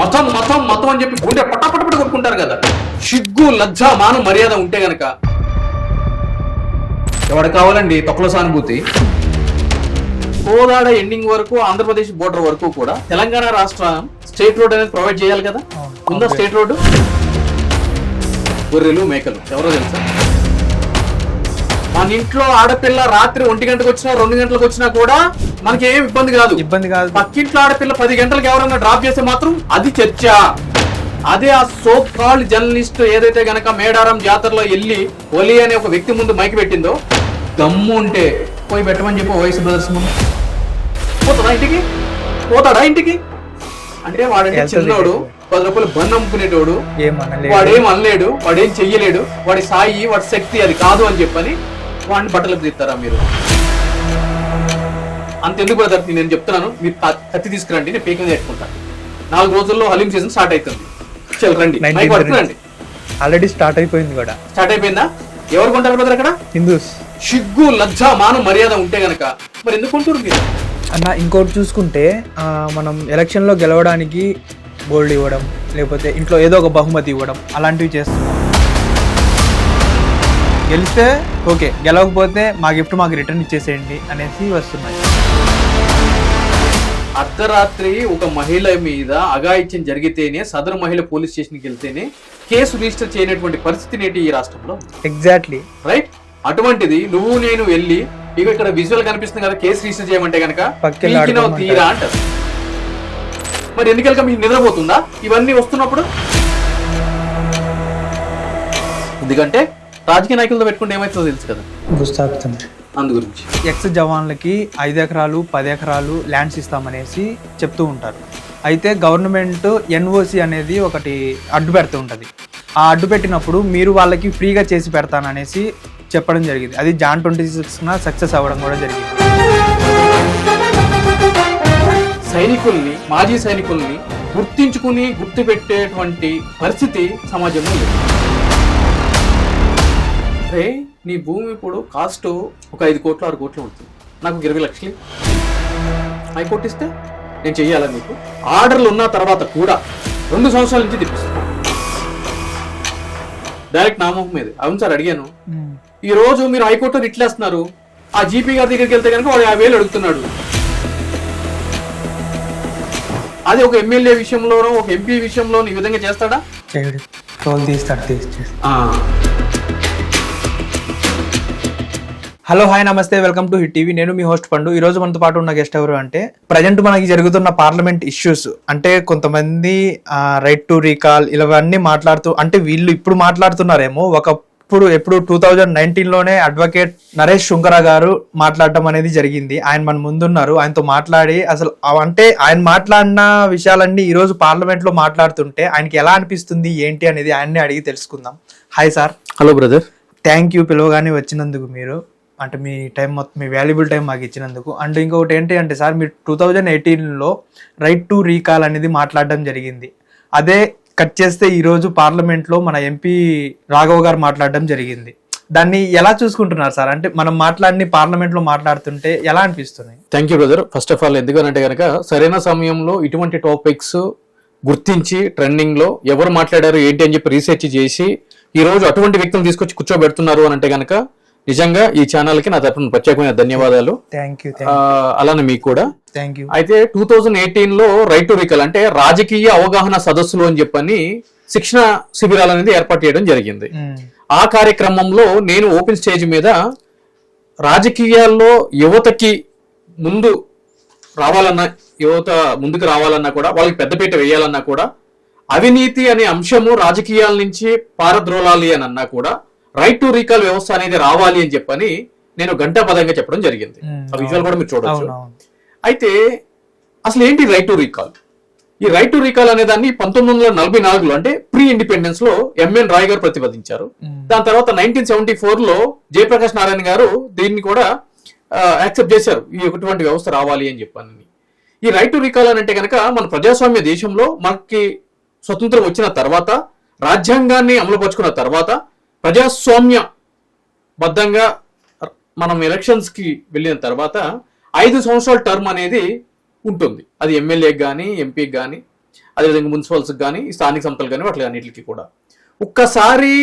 మతం మతం మతం అని చెప్పి గుండె పట్టపట్ట కొట్టుకుంటారు కదా. సిగ్గు లజ్జ మానం మర్యాద ఉంటే గనక ఎవడు కావాలండి తొక్కల సానుభూతి. కోదాడ ఎండింగ్ వరకు ఆంధ్రప్రదేశ్ బోర్డర్ వరకు కూడా తెలంగాణ రాష్ట్రం స్టేట్ రోడ్ అనేది ప్రొవైడ్ చేయాలి కదా. ఉందా స్టేట్ రోడ్డు? గొర్రెలు మేకలు ఎవరో తెలుసా? మన ఇంట్లో ఆడపిల్ల రాత్రి 1 గంటకు వచ్చినా 2 గంటలకు వచ్చినా కూడా మనకి ఏం ఇబ్బంది కాదు. పక్కింట్లో ఆడపిల్ల 10 గంటలకు ఎవరన్నా డ్రాప్ చేస్తే మాత్రం అది చర్చ. అదే ఆ సో కాల్డ్ జర్నలిస్ట్ ఏదైతే గనక మేడారం జాతరలో వెళ్ళి ఒలి అనే ఒక వ్యక్తి ముందు మైకి పెట్టిందో, దమ్ము ఉంటే పోయి పెట్టమని చెప్పి వయసు బ్రదర్స్ ముందు పోతాడా ఇంటికి? అంటే వాడంటే చిన్నోడు, 10 రూపాయలు బంద్ అమ్ముకునేటోడు, వాడేం అనలేడు, వాడేం చెయ్యలేడు, వాడి సాయి వాడి శక్తి అది కాదు అని చెప్పని వాడిని బట్టలకు తీస్తారా మీరు? అంతెందుకు బ్రదర్, నేను చెప్తున్నాను, మీరు కత్తి తీసుకురండి, నేను పీకింగ్ పెట్టుకుంటాను. 4 రోజుల్లో హలీం సీజన్ స్టార్ట్ అవుతుంది. చల్ రండి, రండి. ఆల్రెడీ స్టార్ట్ అయిపోయింది కూడా. స్టార్ట్ అయిపోయిందా? ఎవరు కొంటారు బ్రదర్ అక్కడ? హిందూస్. సిగ్గు లజ్జ మానం మర్యాద ఉంటే గనక మరి ఎందుకు కొంటారు మీరు? అన్న ఇంకోటి చూసుకుంటే మనం ఎలక్షన్లో గెలవడానికి గోల్డ్ ఇవ్వడం, లేకపోతే ఇంట్లో ఏదో ఒక బహుమతి ఇవ్వడం, అలాంటివి చేస్తున్నాం. గెలిస్తే ఓకే, గెలవకపోతే మా గిఫ్ట్ మాకు రిటర్న్ ఇచ్చేసేయండి అనేసి వస్తున్నాయి. అర్ధరాత్రి ఒక మహిళ మీద అఘాయిత్యం జరిగితేనే సదరు మహిళ పోలీస్ స్టేషన్కి వెళ్తేనే కేసు రిజిస్టర్ చేయనటువంటి పరిస్థితి నేటి ఈ రాష్ట్రంలో. Exactly right. అటువంటిది నువ్వు నేను వెళ్ళి ఇక ఇక్కడ విజువల్ కనిపిస్తుంది కదా, కేసు రిజిస్టర్ చేయమంటే కనుక తీరా అంటారు. మరి ఎన్నికలుగా మీకు నిద్రపోతుందా ఇవన్నీ వస్తున్నప్పుడు? ఎందుకంటే రాజకీయ నాయకులతో పెట్టుకుంటే ఏమైతుందో తెలుసు కదా, గుస్తాపుతుంది. అందు గురించి ఎక్స్ జవాన్లకి 5 ఎకరాలు 10 ఎకరాలు ల్యాండ్స్ ఇస్తామనేసి చెప్తూ ఉంటారు. అయితే గవర్నమెంట్ ఎన్ఓసి అనేది ఒకటి అడ్డు పెడుతూ ఉంటుంది. ఆ అడ్డు పెట్టినప్పుడు మీరు వాళ్ళకి ఫ్రీగా చేసి పెడతాననేసి చెప్పడం జరిగింది. అది జాన్ 26న సక్సెస్ అవ్వడం కూడా జరిగింది. సైనికుల్ని, మాజీ సైనికుల్ని గుర్తించుకుని గుర్తు పెట్టేటువంటి పరిస్థితి సమాజంలో లేదు. అరే నీ భూమి ఇప్పుడు కాస్ట్ ఒక 5 కోట్లు 6 కోట్లు ఉంటుంది, నాకు 20 లక్షలు హైకోర్టు ఇస్తే నేను చెయ్యాలా? నీకు ఆర్డర్లు ఉన్న తర్వాత కూడా 2 సంవత్సరాల నుంచి తెప్పిస్తాను డైరెక్ట్ నామోహం మీద. అవును సార్ అడిగాను. ఈ రోజు మీరు హైకోర్టులో రిట్లేస్తున్నారు, ఆ జీపీ గారి దగ్గరికి వెళ్తే కనుక వాడు 50,000 అడుగుతున్నాడు. అది ఒక ఎమ్మెల్యే విషయంలోనో ఒక ఎంపీ విషయంలోనో ఈ విధంగా చేస్తాడా? హలో హాయ్ నమస్తే, వెల్కమ్ టు హిట్ టీవీ. నేను మీ హోస్ట్ పండు. ఈ రోజు మనతో పాటు ఉన్న గెస్ట్ ఎవరు అంటే, ప్రజెంట్ మనకి జరుగుతున్న పార్లమెంట్ ఇష్యూస్ అంటే కొంతమంది రైట్ టు రీకాల్ ఇవన్నీ మాట్లాడుతూ, అంటే వీళ్ళు ఇప్పుడు మాట్లాడుతున్నారేమో, ఎప్పుడు 2019లోనే అడ్వకేట్ నరేష్ శుంకరా గారు మాట్లాడటం అనేది జరిగింది. ఆయన మన ముందున్నారు, ఆయనతో మాట్లాడి అసలు అంటే ఆయన మాట్లాడిన విషయాలన్నీ ఈ రోజు పార్లమెంట్ లో మాట్లాడుతుంటే ఆయనకి ఎలా అనిపిస్తుంది ఏంటి అనేది ఆయన్ని అడిగి తెలుసుకుందాం. Hi sir. Hello brother. Thank you పిలవగానే వచ్చినందుకు, మీరు అంటే మీ టైం మొత్తం, మీ వాల్యుబుల్ టైం మాకు ఇచ్చినందుకు. అండ్ ఇంకొకటి ఏంటి అంటే సార్, మీరు 2018లో రైట్ టు రీకాల్ అనేది మాట్లాడడం జరిగింది. అదే కట్ చేస్తే ఈరోజు పార్లమెంట్లో మన ఎంపీ రాఘవ్ గారు మాట్లాడడం జరిగింది. దాన్ని ఎలా చూసుకుంటున్నారు సార్? అంటే మనం పార్లమెంట్లో మాట్లాడుతుంటే ఎలా అనిపిస్తుంది? Thank you brother. First of all ఎందుకనంటే కనుక సరైన సమయంలో ఇటువంటి టాపిక్స్ గుర్తించి ట్రెండింగ్ లో ఎవరు మాట్లాడారు ఏంటి అని చెప్పి రీసెర్చ్ చేసి ఈ రోజు అటువంటి వ్యక్తులను తీసుకొచ్చి కూర్చోబెడుతున్నారు అని అంటే కనుక నిజంగా ఈ ఛానల్ కి నా తరఫున ప్రత్యేకమైన ధన్యవాదాలు. అలానే మీకు కూడా. అయితే 2018లో రైట్ టు రీకాల్ అంటే రాజకీయ అవగాహన సదస్సులు అని చెప్పని శిక్షణ శిబిరాలు అనేది ఏర్పాటు చేయడం జరిగింది. ఆ కార్యక్రమంలో నేను ఓపెన్ స్టేజ్ మీద రాజకీయాల్లో యువతకి ముందు రావాలన్నా, యువత ముందుకు రావాలన్నా కూడా, వాళ్ళకి పెద్దపీట వేయాలన్నా కూడా, అవినీతి అనే అంశము రాజకీయాల నుంచి పారద్రోలాలి అని అన్నా కూడా రైట్ టు రీకాల్ వ్యవస్థ అనేది రావాలి అని చెప్పని నేను గంటాపదంగా చెప్పడం జరిగింది. ఆ విజువల్ కూడా మీరు చూడవచ్చు. అయితే అసలు ఏంటి రైట్ టు రీకాల్? ఈ రైట్ టు రీకాల్ అనే దాన్ని 1944లో అంటే ప్రీ ఇండిపెండెన్స్ లో ఎంఎన్ రాయ్ గారు ప్రతిపాదించారు. దాని తర్వాత 1974లో జయప్రకాష్ నారాయణ గారు దీన్ని కూడా యాక్సెప్ట్ చేశారు, ఈ ఇటువంటి వ్యవస్థ రావాలి అని చెప్పని. ఈ రైట్ టు రీకాల్ అని అంటే కనుక మన ప్రజాస్వామ్య దేశంలో మనకి స్వతంత్రం వచ్చిన తర్వాత, రాజ్యాంగాన్ని అమలుపరుచుకున్న తర్వాత, ప్రజాస్వామ్య బద్ధంగా మనం ఎలక్షన్స్ కి వెళ్ళిన తర్వాత 5 సంవత్సరాల టర్మ్ అనేది ఉంటుంది. అది ఎమ్మెల్యేకి కానీ ఎంపీకి కానీ అదేవిధంగా మున్సిపల్స్ కానీ స్థానిక సంస్థలు కానీ వాటి అన్నిటికీ కూడా ఒక్కసారి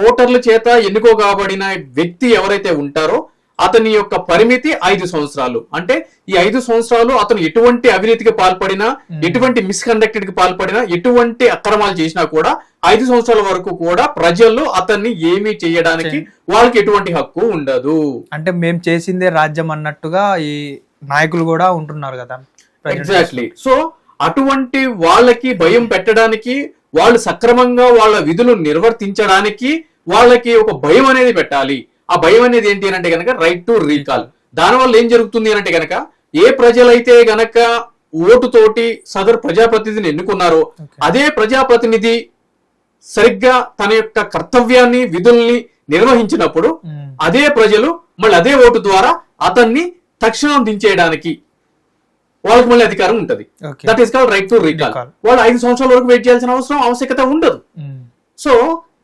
ఓటర్ల చేత ఎన్నుకోబడిన వ్యక్తి ఎవరైతే ఉంటారో అతని యొక్క పరిమితి 5 సంవత్సరాలు. అంటే ఈ 5 సంవత్సరాలు అతను ఎటువంటి అవినీతికి పాల్పడినా, ఎటువంటి మిస్కండక్టెడ్ కి పాల్పడినా, ఎటువంటి అక్రమాలు చేసినా కూడా 5 సంవత్సరాల వరకు కూడా ప్రజలు అతన్ని ఏమీ చేయడానికి వాళ్ళకి ఎటువంటి హక్కు ఉండదు. అంటే మేము చేసిందే రాజ్యం అన్నట్టుగా ఈ నాయకులు కూడా ఉంటున్నారు కదా. ఎగ్జాక్ట్లీ. సో అటువంటి వాళ్ళకి భయం పెట్టడానికి, వాళ్ళు సక్రమంగా వాళ్ళ విధులు నిర్వర్తించడానికి వాళ్ళకి ఒక భయం అనేది పెట్టాలి. ఆ భయం అనేది ఏంటి అంటే గనక రైట్ టు రీకాల్. దానివల్ల ఏం జరుగుతుంది అంటే గనక ఏ ప్రజలైతే గనక ఓటుతోటి సదరు ప్రజాప్రతినిధిని ఎన్నుకున్నారో అదే ప్రజాప్రతినిధి సరిగ్గా తన యొక్క కర్తవ్యాన్ని విధుల్ని నిర్వహించినప్పుడు అదే ప్రజలు మళ్ళీ అదే ఓటు ద్వారా అతన్ని తక్షణం దించేయడానికి వాళ్ళకి మళ్ళీ అధికారం ఉంటది. That is called right to recall. వాళ్ళు 5 సంవత్సరాల వరకు వెయిట్ చేయాల్సిన ఆవశ్యకత ఉండదు. సో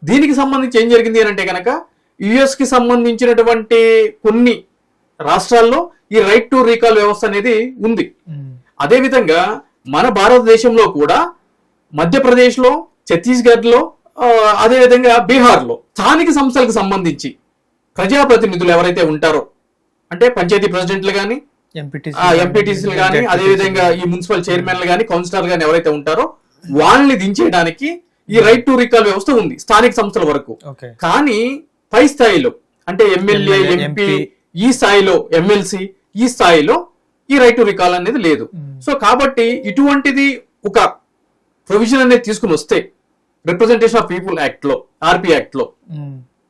దీనికి సంబంధించి ఏం జరిగింది అని అంటే కనుక యుఎస్ కి సంబంధించినటువంటి కొన్ని రాష్ట్రాల్లో ఈ రైట్ టు రీకాల్ వ్యవస్థ అనేది ఉంది. అదే విధంగా మన భారతదేశంలో కూడా మధ్యప్రదేశ్ లో, ఛత్తీస్గఢ్ లో, అదే విధంగా బీహార్ లో స్థానిక సంస్థలకు సంబంధించి ప్రజాప్రతినిధులు ఎవరైతే ఉంటారో అంటే పంచాయతీ ప్రెసిడెంట్లు కానీ, ఎంపీటీసీలు కానీ, అదే విధంగా ఈ మున్సిపల్ చైర్మన్లు కానీ, కౌన్సిలర్ కానీ ఎవరైతే ఉంటారో వాళ్ళని దించేయడానికి ఈ రైట్ టు రీకాల్ వ్యవస్థ ఉంది స్థానిక సంస్థల వరకు. కానీ పై స్థాయిలో అంటే ఎమ్మెల్యే, ఎంపీ, ఈ స్థాయిలో ఎమ్మెల్సీ, ఈ స్థాయిలో ఈ రైట్ టు రికాల్ అనేది లేదు. సో కాబట్టి ఇటువంటిది ఒక ప్రొవిజన్ అనేది తీసుకుని వస్తే రిప్రజెంటేషన్ ఆఫ్ పీపుల్ యాక్ట్ లో, ఆర్పీ యాక్ట్ లో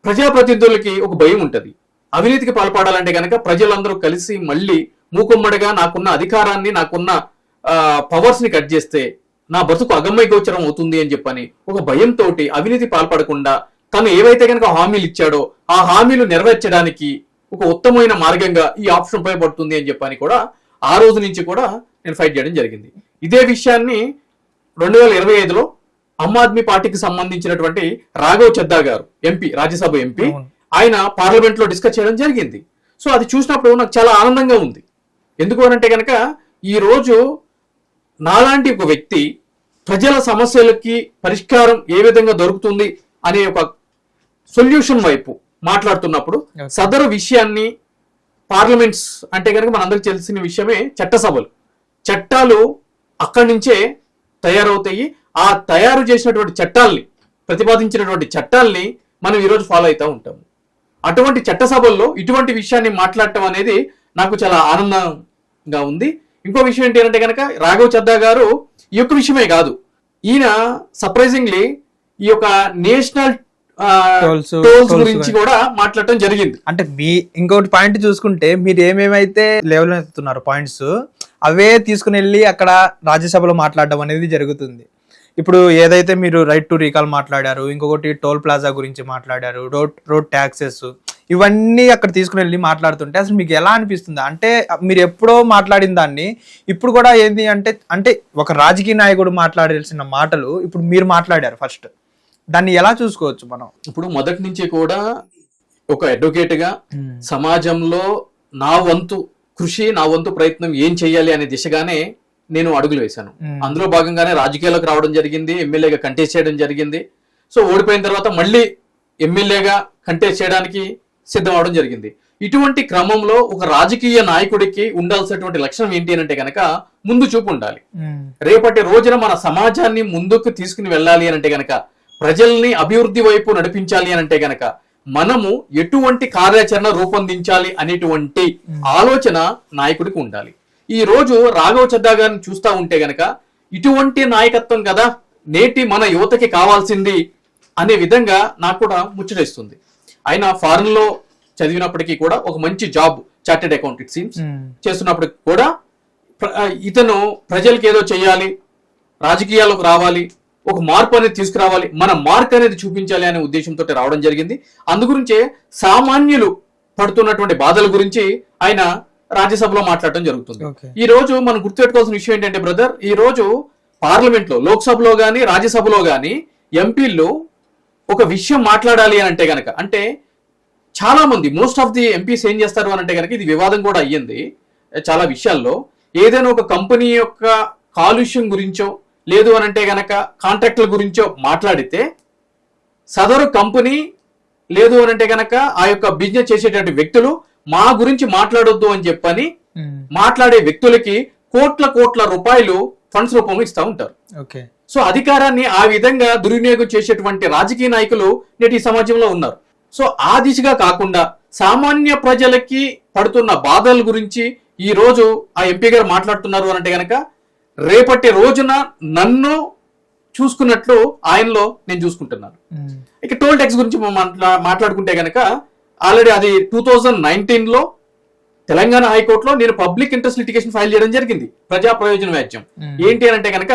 ప్రజాప్రతినిధులకి ఒక భయం ఉంటది. అవినీతికి పాల్పడాలంటే కనుక ప్రజలందరూ కలిసి మళ్ళీ మూకుమ్మడిగా నాకున్న అధికారాన్ని, నాకున్న పవర్స్ ని కట్ చేస్తే నా బతుకు అగమ్య గోచరం అవుతుంది అని చెప్పని ఒక భయంతో అవినీతి పాల్పడకుండా తను ఏవైతే కనుక హామీలు ఇచ్చాడో ఆ హామీలు నెరవేర్చడానికి ఒక ఉత్తమమైన మార్గంగా ఈ ఆప్షన్ ఉపయోగపడుతుంది అని చెప్పని కూడా ఆ రోజు నుంచి కూడా నేను ఫైట్ చేయడం జరిగింది. ఇదే విషయాన్ని 2025లో ఆమ్ ఆద్మీ పార్టీకి సంబంధించినటువంటి రాఘవ్ చద్దా గారు ఎంపీ, రాజ్యసభ ఎంపీ, ఆయన పార్లమెంట్ లో డిస్కస్ చేయడం జరిగింది. సో అది చూసినప్పుడు నాకు చాలా ఆనందంగా ఉంది. ఎందుకు అనంటే కనుక ఈ రోజు నాలాంటి ఒక వ్యక్తి ప్రజల సమస్యలకి పరిష్కారం ఏ విధంగా దొరుకుతుంది అనే ఒక సొల్యూషన్ వైపు మాట్లాడుతున్నప్పుడు సదరు విషయాన్ని పార్లమెంట్స్ అంటే కనుక మనందరికి తెలిసిన విషయమే చట్టసభలు, చట్టాలు అక్కడి నుంచే తయారవుతాయి. ఆ తయారు చేసినటువంటి చట్టాల్ని, ప్రతిపాదించినటువంటి చట్టాల్ని మనం ఈరోజు ఫాలో అవుతూ ఉంటాము. అటువంటి చట్టసభల్లో ఇటువంటి విషయాన్ని మాట్లాడటం అనేది నాకు చాలా ఆనందంగా ఉంది. ఇంకో విషయం ఏంటి అంటే కనుక రాఘవ్ చద్దా గారు ఈ యొక్క విషయమే కాదు, ఈయన సర్ప్రైజింగ్లీ ఈ యొక్క నేషనల్ టోల్స్ గురించి కూడా మాట్లాడటం జరిగింది. అంటే మీ ఇంకొకటి పాయింట్ చూసుకుంటే మీరు ఏమేమైతే లెవెల్ ఎత్తుతున్నారు పాయింట్స్ అవే తీసుకుని వెళ్ళి అక్కడ రాజ్యసభలో మాట్లాడడం అనేది జరుగుతుంది. ఇప్పుడు ఏదైతే మీరు రైట్ టు రీకాల్ మాట్లాడారు, ఇంకొకటి టోల్ ప్లాజా గురించి మాట్లాడారు, రోడ్ ట్యాక్సెస్, ఇవన్నీ అక్కడ తీసుకుని వెళ్ళి మాట్లాడుతుంటే అసలు మీకు ఎలా అనిపిస్తుంది? అంటే మీరు ఎప్పుడో మాట్లాడిన దాన్ని ఇప్పుడు కూడా ఏంది అంటే ఒక రాజకీయ నాయకుడు మాట్లాడాల్సిన మాటలు ఇప్పుడు మీరు మాట్లాడారు. ఫస్ట్ దాన్ని ఎలా చూసుకోవచ్చు మనం? ఇప్పుడు మొదటి నుంచి కూడా ఒక అడ్వకేట్ గా సమాజంలో నా వంతు కృషి, నా వంతు ప్రయత్నం ఏం చేయాలి అనే దిశగానే నేను అడుగులు వేశాను. అందులో భాగంగానే రాజకీయాలకు రావడం జరిగింది, ఎమ్మెల్యేగా కంటెస్ట్ చేయడం జరిగింది. సో ఓడిపోయిన తర్వాత మళ్ళీ ఎమ్మెల్యేగా కంటెస్ట్ చేయడానికి సిద్ధం అవడం జరిగింది. ఇటువంటి క్రమంలో ఒక రాజకీయ నాయకుడికి ఉండాల్సినటువంటి లక్షణం ఏంటి అంటే కనుక ముందు చూపు ఉండాలి. రేపటి రోజున మన సమాజాన్ని ముందుకు తీసుకుని వెళ్ళాలి అంటే గనక, ప్రజల్ని అభివృద్ధి వైపు నడిపించాలి అంటే గనక మనము ఎటువంటి కార్యాచరణ రూపొందించాలి అనేటువంటి ఆలోచన నాయకుడికి ఉండాలి. ఈ రోజు రాఘవ్ చద్దా గారిని చూస్తా ఉంటే గనక ఇటువంటి నాయకత్వం కదా నేటి మన యువతకి కావాల్సింది అనే విధంగా నాకు కూడా ముచ్చటేస్తుంది. ఆయన ఫారెన్ లో చదివినప్పటికీ కూడా ఒక మంచి job, chartered account it seems చేస్తున్నప్పటికి కూడా ఇతను ప్రజలకి ఏదో చేయాలి, రాజకీయాలకు రావాలి, ఒక మార్పు అనేది తీసుకురావాలి, మన మార్క్ అనేది చూపించాలి అనే ఉద్దేశంతో రావడం జరిగింది. అందుగురించే సామాన్యులు పడుతున్నటువంటి బాధల గురించి ఆయన రాజ్యసభలో మాట్లాడటం జరుగుతుంది. ఈ రోజు మనం గుర్తుపెట్టుకోవాల్సిన విషయం ఏంటంటే బ్రదర్, ఈ రోజు పార్లమెంట్ లో, లోక్సభలో గానీ రాజ్యసభలో గానీ ఎంపీలు ఒక విషయం మాట్లాడాలి అని అంటే గనక, అంటే చాలా మంది మోస్ట్ ఆఫ్ ది ఎంపీస్ ఏం చేస్తారు అని అంటే గనక, ఇది వివాదం కూడా అయ్యింది చాలా విషయాల్లో, ఏదైనా ఒక కంపెనీ యొక్క కాలుష్యం గురించో లేదు అని అంటే గనక కాంట్రాక్టుల గురించో మాట్లాడితే సదరు కంపెనీ లేదు అని అంటే గనక ఆ యొక్క బిజినెస్ చేసేటువంటి వ్యక్తులు మా గురించి మాట్లాడొద్దు అని చెప్పని మాట్లాడే వ్యక్తులకి కోట్ల రూపాయలు ఫండ్స్ రూపంలో ఇస్తా ఉంటారు. ఓకే. సో అధికారాన్ని ఆ విధంగా దుర్వినియోగం చేసేటువంటి రాజకీయ నాయకులు నేటి సమాజంలో ఉన్నారు. సో ఆ దిశగా కాకుండా సామాన్య ప్రజలకి పడుతున్న బాధల గురించి ఈ రోజు ఆ ఎంపీ గారు మాట్లాడుతున్నారు అంటే గనక రేపటి రోజున నన్ను చూసుకున్నట్లు ఆయనలో నేను చూసుకుంటున్నాను. ఇక టోల్ ట్యాక్స్ గురించి మాట్లాడుకుంటే గనక ఆల్రెడీ అది 2019లో తెలంగాణ హైకోర్టులో నేను పబ్లిక్ ఇంట్రెస్ట్ లిటిగేషన్ ఫైల్ చేయడం జరిగింది, ప్రజా ప్రయోజన వ్యాజ్యం. ఏంటి అని అంటే గనక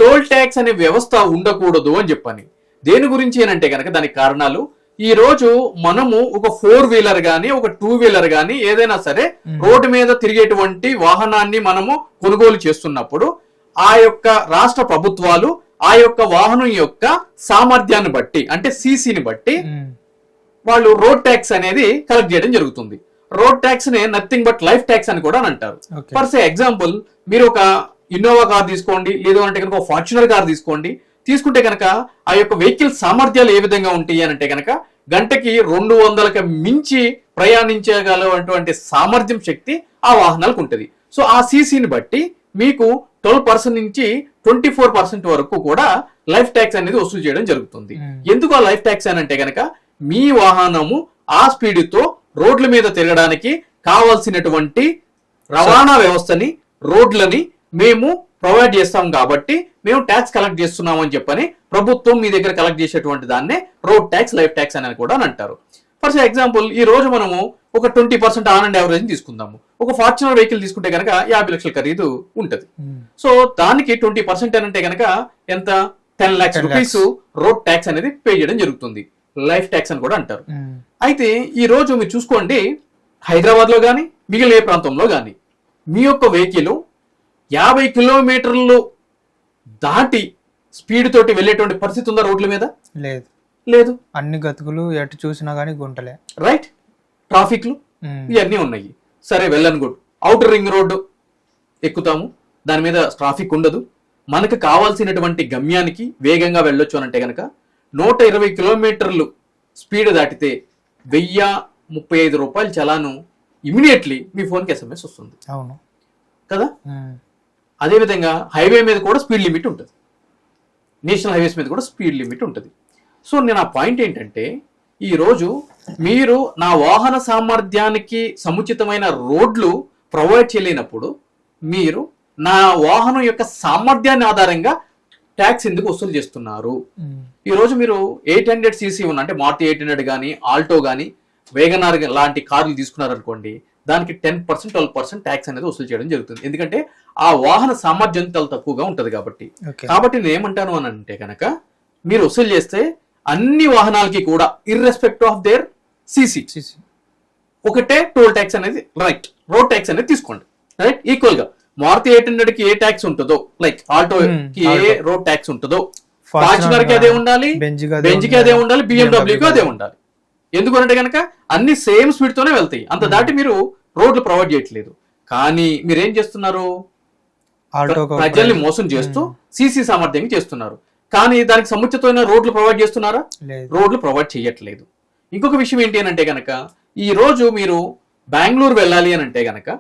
టోల్ ట్యాక్స్ అనే వ్యవస్థ ఉండకూడదు అని చెప్పని. దేని గురించి అని అంటే గనక దానికి కారణాలు, ఈ రోజు మనము ఒక 4-వీలర్ గానీ ఒక 2-వీలర్ గానీ ఏదైనా సరే రోడ్డు మీద తిరిగేటువంటి వాహనాన్ని మనము కొనుగోలు చేస్తున్నప్పుడు ఆ యొక్క రాష్ట్ర ప్రభుత్వాలు ఆ యొక్క వాహనం యొక్క సామర్థ్యాన్ని బట్టి అంటే సీసీని బట్టి వాళ్ళు రోడ్ ట్యాక్స్ అనేది కలెక్ట్ చేయడం జరుగుతుంది. రోడ్ ట్యాక్స్ ని నథింగ్ బట్ లైఫ్ ట్యాక్స్ అని కూడా అంటారు. ఫర్ సే ఎగ్జాంపుల్, మీరు ఒక ఇన్నోవా కార్ తీసుకోండి, లేదు అంటే కనుక ఒక ఫార్చునర్ కార్ తీసుకోండి. తీసుకుంటే కనుక ఆ యొక్క వెహికల్ సామర్థ్యాలు ఏ విధంగా ఉంటాయి అని అంటే కనుక గంటకి 200కి మించి ప్రయాణించగలటువంటి సామర్థ్యం శక్తి ఆ వాహనాలకు ఉంటుంది. సో ఆ సీసీని బట్టి మీకు 12% నుంచి 24% వరకు కూడా లైఫ్ ట్యాక్స్ అనేది వసూలు చేయడం జరుగుతుంది. ఎందుకు ఆ లైఫ్ ట్యాక్స్ అని అంటే కనుక మీ వాహనము ఆ స్పీడ్ తో రోడ్ల మీద తిరగడానికి కావాల్సినటువంటి రవాణా వ్యవస్థని, రోడ్లని మేము ప్రొవైడ్ చేస్తాం కాబట్టి మేము ట్యాక్స్ కలెక్ట్ చేస్తున్నాం అని చెప్పని ప్రభుత్వం మీ దగ్గర కలెక్ట్ చేసేటువంటి దాన్నే రోడ్ ట్యాక్స్, లైఫ్ ట్యాక్స్ అని కూడా అంటారు. ఫర్ ఎగ్జాంపుల్, ఈ రోజు మనము ఒక 20% ఆన్ అండ్ యావరేజ్ తీసుకుందాము. ఒక ఫార్చునర్ వెహికల్ తీసుకుంటే కనుక 50 లక్షల ఖరీదు ఉంటది. సో దానికి 20% అని అంటే కనుక ఎంత, 10 lakhs రూపీస్ రోడ్ ట్యాక్స్ అనేది పే చేయడం జరుగుతుంది. లైఫ్ ట్యాక్స్ అని కూడా అంటారు. అయితే ఈ రోజు మీరు చూసుకోండి, హైదరాబాద్ లో గానీ మిగిలిన ఏ ప్రాంతంలో గానీ మీ యొక్క వెహికల్ 50 కిలోమీటర్లు దాటి స్పీడ్ తోటి వెళ్ళేటువంటి పరిస్థితి ఉందా రోడ్ల మీద? లేదు, లేదు. అన్ని గతుకులు ఎటు చూసినా గానీ గుంటలే, రైట్? ట్రాఫిక్లు ఇవన్నీ ఉన్నాయి. సరే, వెళ్ళను గుడ్, అవుటర్ రింగ్ రోడ్డు ఎక్కుతాము, దాని మీద ట్రాఫిక్ ఉండదు. మనకు కావాల్సినటువంటి గమ్యానికి వేగంగా వెళ్ళొచ్చు అని అంటే కనుక 120 కిలోమీటర్లు స్పీడ్ దాటితే 1035 రూపాయలు చలాను ఇమీడియట్లీ మీ ఫోన్కి SMS వస్తుంది. అవును కదా? అదేవిధంగా హైవే మీద కూడా స్పీడ్ లిమిట్ ఉంటుంది, నేషనల్ హైవేస్ మీద కూడా స్పీడ్ లిమిట్ ఉంటుంది. సో నేను ఆ పాయింట్ ఏంటంటే, ఈరోజు మీరు నా వాహన సామర్థ్యానికి సముచితమైన రోడ్లు ప్రొవైడ్ చేయలేనప్పుడు మీరు నా వాహనం యొక్క సామర్థ్యాన్ని ఆధారంగా ట్యాక్స్ ఎందుకు వసూలు చేస్తున్నారు? ఈ రోజు మీరు 800cc ఉన్న అంటే మారుతి 800 కానీ ఆల్టో కానీ వేగనార్ లాంటి కార్లు తీసుకున్నారనుకోండి, దానికి 10% 12% ట్యాక్స్ అనేది వసూలు చేయడం జరుగుతుంది. ఎందుకంటే ఆ వాహన సామర్థ్యం చాలా తక్కువగా ఉంటది కాబట్టి. కాబట్టి నేను ఏమంటాను అని అంటే కనుక, మీరు వసూలు చేస్తే అన్ని వాహనాలకి కూడా ఇర్రెస్పెక్టివ్ ఆఫ్ దేర్ సీసీ ఒకటే టోల్ ట్యాక్స్ అనేది, రైట్, రోడ్ ట్యాక్స్ అనేది తీసుకోండి, రైట్? ఈక్వల్ గా మారుతి 800 కి ఏ ట్యాక్స్ ఉంటుందో, లైక్ ఆల్టో కి ఏ రోడ్ ట్యాక్స్ ఉంటుందో, ఫార్చునర్ కి అదే ఉండాలి, బెంజ్ కి అదే ఉండాలి, BMW కి అదే ఉండాలి. ఎందుకంటే కనుక అన్ని సేమ్ స్పీడ్ తోనే వెళ్తాయి. అంత దాటి మీరు రోడ్లు ప్రొవైడ్ చేయట్లేదు. కానీ మీరు ఏం చేస్తున్నారు? ప్రజల్ని మోసం చేస్తూ సీసీ సామర్థ్యం చేస్తున్నారు. కానీ దానికి సముచితమైన రోడ్లు ప్రొవైడ్ చేస్తున్నారా? రోడ్లు ప్రొవైడ్ చేయట్లేదు. ఇంకొక విషయం ఏంటి అని అంటే కనుక, ఈ రోజు మీరు బెంగళూరు వెళ్ళాలి అని అంటే కనుక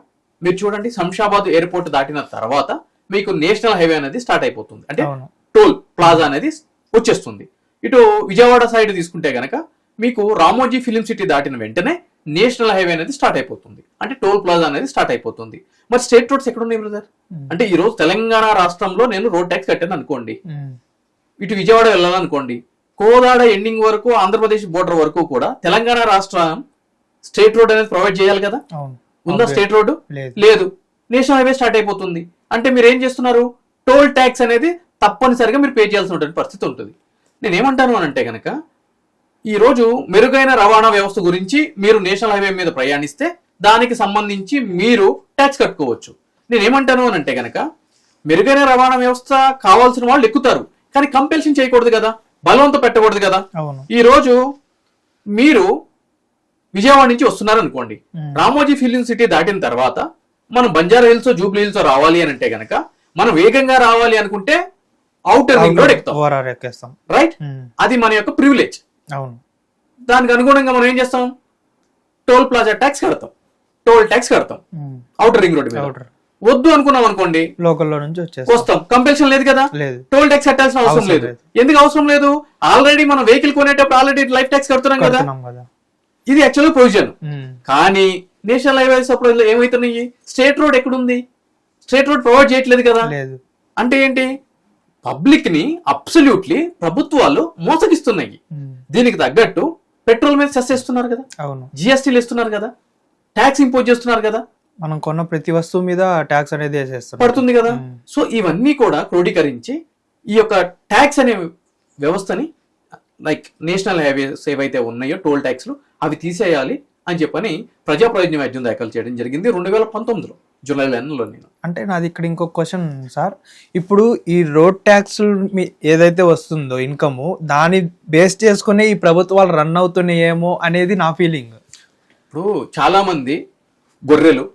మీరు చూడండి, శంషాబాద్ ఎయిర్పోర్ట్ దాటిన తర్వాత మీకు నేషనల్ హైవే అనేది స్టార్ట్ అయిపోతుంది, అంటే టోల్ ప్లాజా అనేది వచ్చేస్తుంది. ఇటు విజయవాడ సైడ్ తీసుకుంటే గనక మీకు రామోజీ ఫిలిం సిటీ దాటిన వెంటనే నేషనల్ హైవే అనేది స్టార్ట్ అయిపోతుంది, అంటే టోల్ ప్లాజా అనేది స్టార్ట్ అయిపోతుంది. మరి స్టేట్ రోడ్స్ ఎక్కడ ఉన్నాయి బ్రదర్? అంటే ఈ రోజు తెలంగాణ రాష్ట్రంలో నేను రోడ్ ట్యాక్స్ కట్టాను అనుకోండి, ఇటు విజయవాడ వెళ్ళాలనుకోండి, కోదాడ ఎండింగ్ వరకు ఆంధ్రప్రదేశ్ బోర్డర్ వరకు కూడా తెలంగాణ రాష్ట్రం స్టేట్ రోడ్ అనేది ప్రొవైడ్ చేయాలి కదా? ఉందా స్టేట్ రోడ్డు? లేదు. నేషనల్ హైవే స్టార్ట్ అయిపోతుంది. అంటే మీరు ఏం చేస్తున్నారు? టోల్ ట్యాక్స్ అనేది తప్పనిసరిగా మీరు పే చేయాల్సిన పరిస్థితి ఉంటుంది. నేనేమంటాను అని అంటే కనుక, ఈ రోజు మెరుగైన రవాణా వ్యవస్థ గురించి మీరు నేషనల్ హైవే మీద ప్రయాణిస్తే దానికి సంబంధించి మీరు ట్యాక్స్ కట్టుకోవచ్చు. నేనేమంటాను అని అంటే కనుక, మెరుగైన రవాణా వ్యవస్థ కావాల్సిన వాళ్ళు ఎక్కుతారు, కానీ కంపెల్షన్ చేయకూడదు కదా, బలవంతం పెట్టకూడదు కదా. ఈ రోజు మీరు విజయవాడ నుంచి వస్తున్నారు అనుకోండి, రామోజీ ఫిలిం సిటీ దాటిన తర్వాత మనం బంజారా హిల్స్, జూబ్లీ హిల్స్ రావాలి అని అంటే కనుక మనం వేగంగా రావాలి అనుకుంటే ఔటర్ రింగ్ రోడ్ ఎక్కుతాం, ఓఆర్ఆర్ ఎక్కేస్తాం. రైట్? అది మన యొక్క ప్రివిలేజ్. అవును. దానికి అనుగుణంగా మనం ఏం చేస్తాం, టోల్ ప్లాజా ట్యాక్స్ కడతాం, టోల్ ట్యాక్స్ కడతాం ఔటర్ రింగ్ రోడ్ మీద. వద్దు అనుకున్నాం అనుకోండి, లోకల్లో నుంచి వస్తాం, కంపల్షన్ లేదు కదా, టోల్ ట్యాక్స్ కట్టాల్సిన అవసరం లేదు. ఎందుకు అవసరం లేదు? ఆల్రెడీ మనం వెహికల్ కొనేటప్పుడు ఆల్రెడీ లైఫ్ ట్యాక్స్ కడుతున్నాం కదా. ఇది యాక్చువల్ ప్రొవిజన్. కానీ నేషనల్ హైవేస్ అప్పుడు ఏమైతున్నాయి, స్టేట్ రోడ్ ఎక్కడుంది, స్టేట్ రోడ్ ప్రొవైడ్ చేయట్లేదు కదా. అంటే ఏంటి, పబ్లిక్ ని అబ్సల్యూట్లీ ప్రభుత్వాలు మోసగిస్తున్నాయి. దీనికి తగ్గట్టు పెట్రోల్ మీద సెస్ చేస్తున్నారు కదా, జిఎస్టీలు ఇస్తున్నారు కదా, ట్యాక్స్ ఇంపోజ్ చేస్తున్నారు కదా, మనం కొన్న ప్రతి వస్తువు మీద ట్యాక్స్ అనేది పడుతుంది కదా. సో ఇవన్నీ కూడా క్రోడీకరించి ఈ యొక్క ట్యాక్స్ అనే వ్యవస్థని, లైక్ నేషనల్ హైవేస్ ఏవైతే ఉన్నాయో టోల్ ట్యాక్స్లు అవి తీసేయాలి అని చెప్పని ప్రజా ప్రయోజన వ్యాజ్యం దాఖలు చేయడం జరిగింది 2019లో జూలై 9లో. నేను అంటే నాది ఇక్కడ ఇంకొక క్వశ్చన్ సార్, ఇప్పుడు ఈ రోడ్ ట్యాక్స్ ఏదైతే వస్తుందో ఇన్కమ్, దాన్ని బేస్ చేసుకునే ఈ ప్రభుత్వాలు రన్ అవుతున్నాయేమో అనేది నా ఫీలింగ్. ఇప్పుడు చాలా మంది గొర్రెలు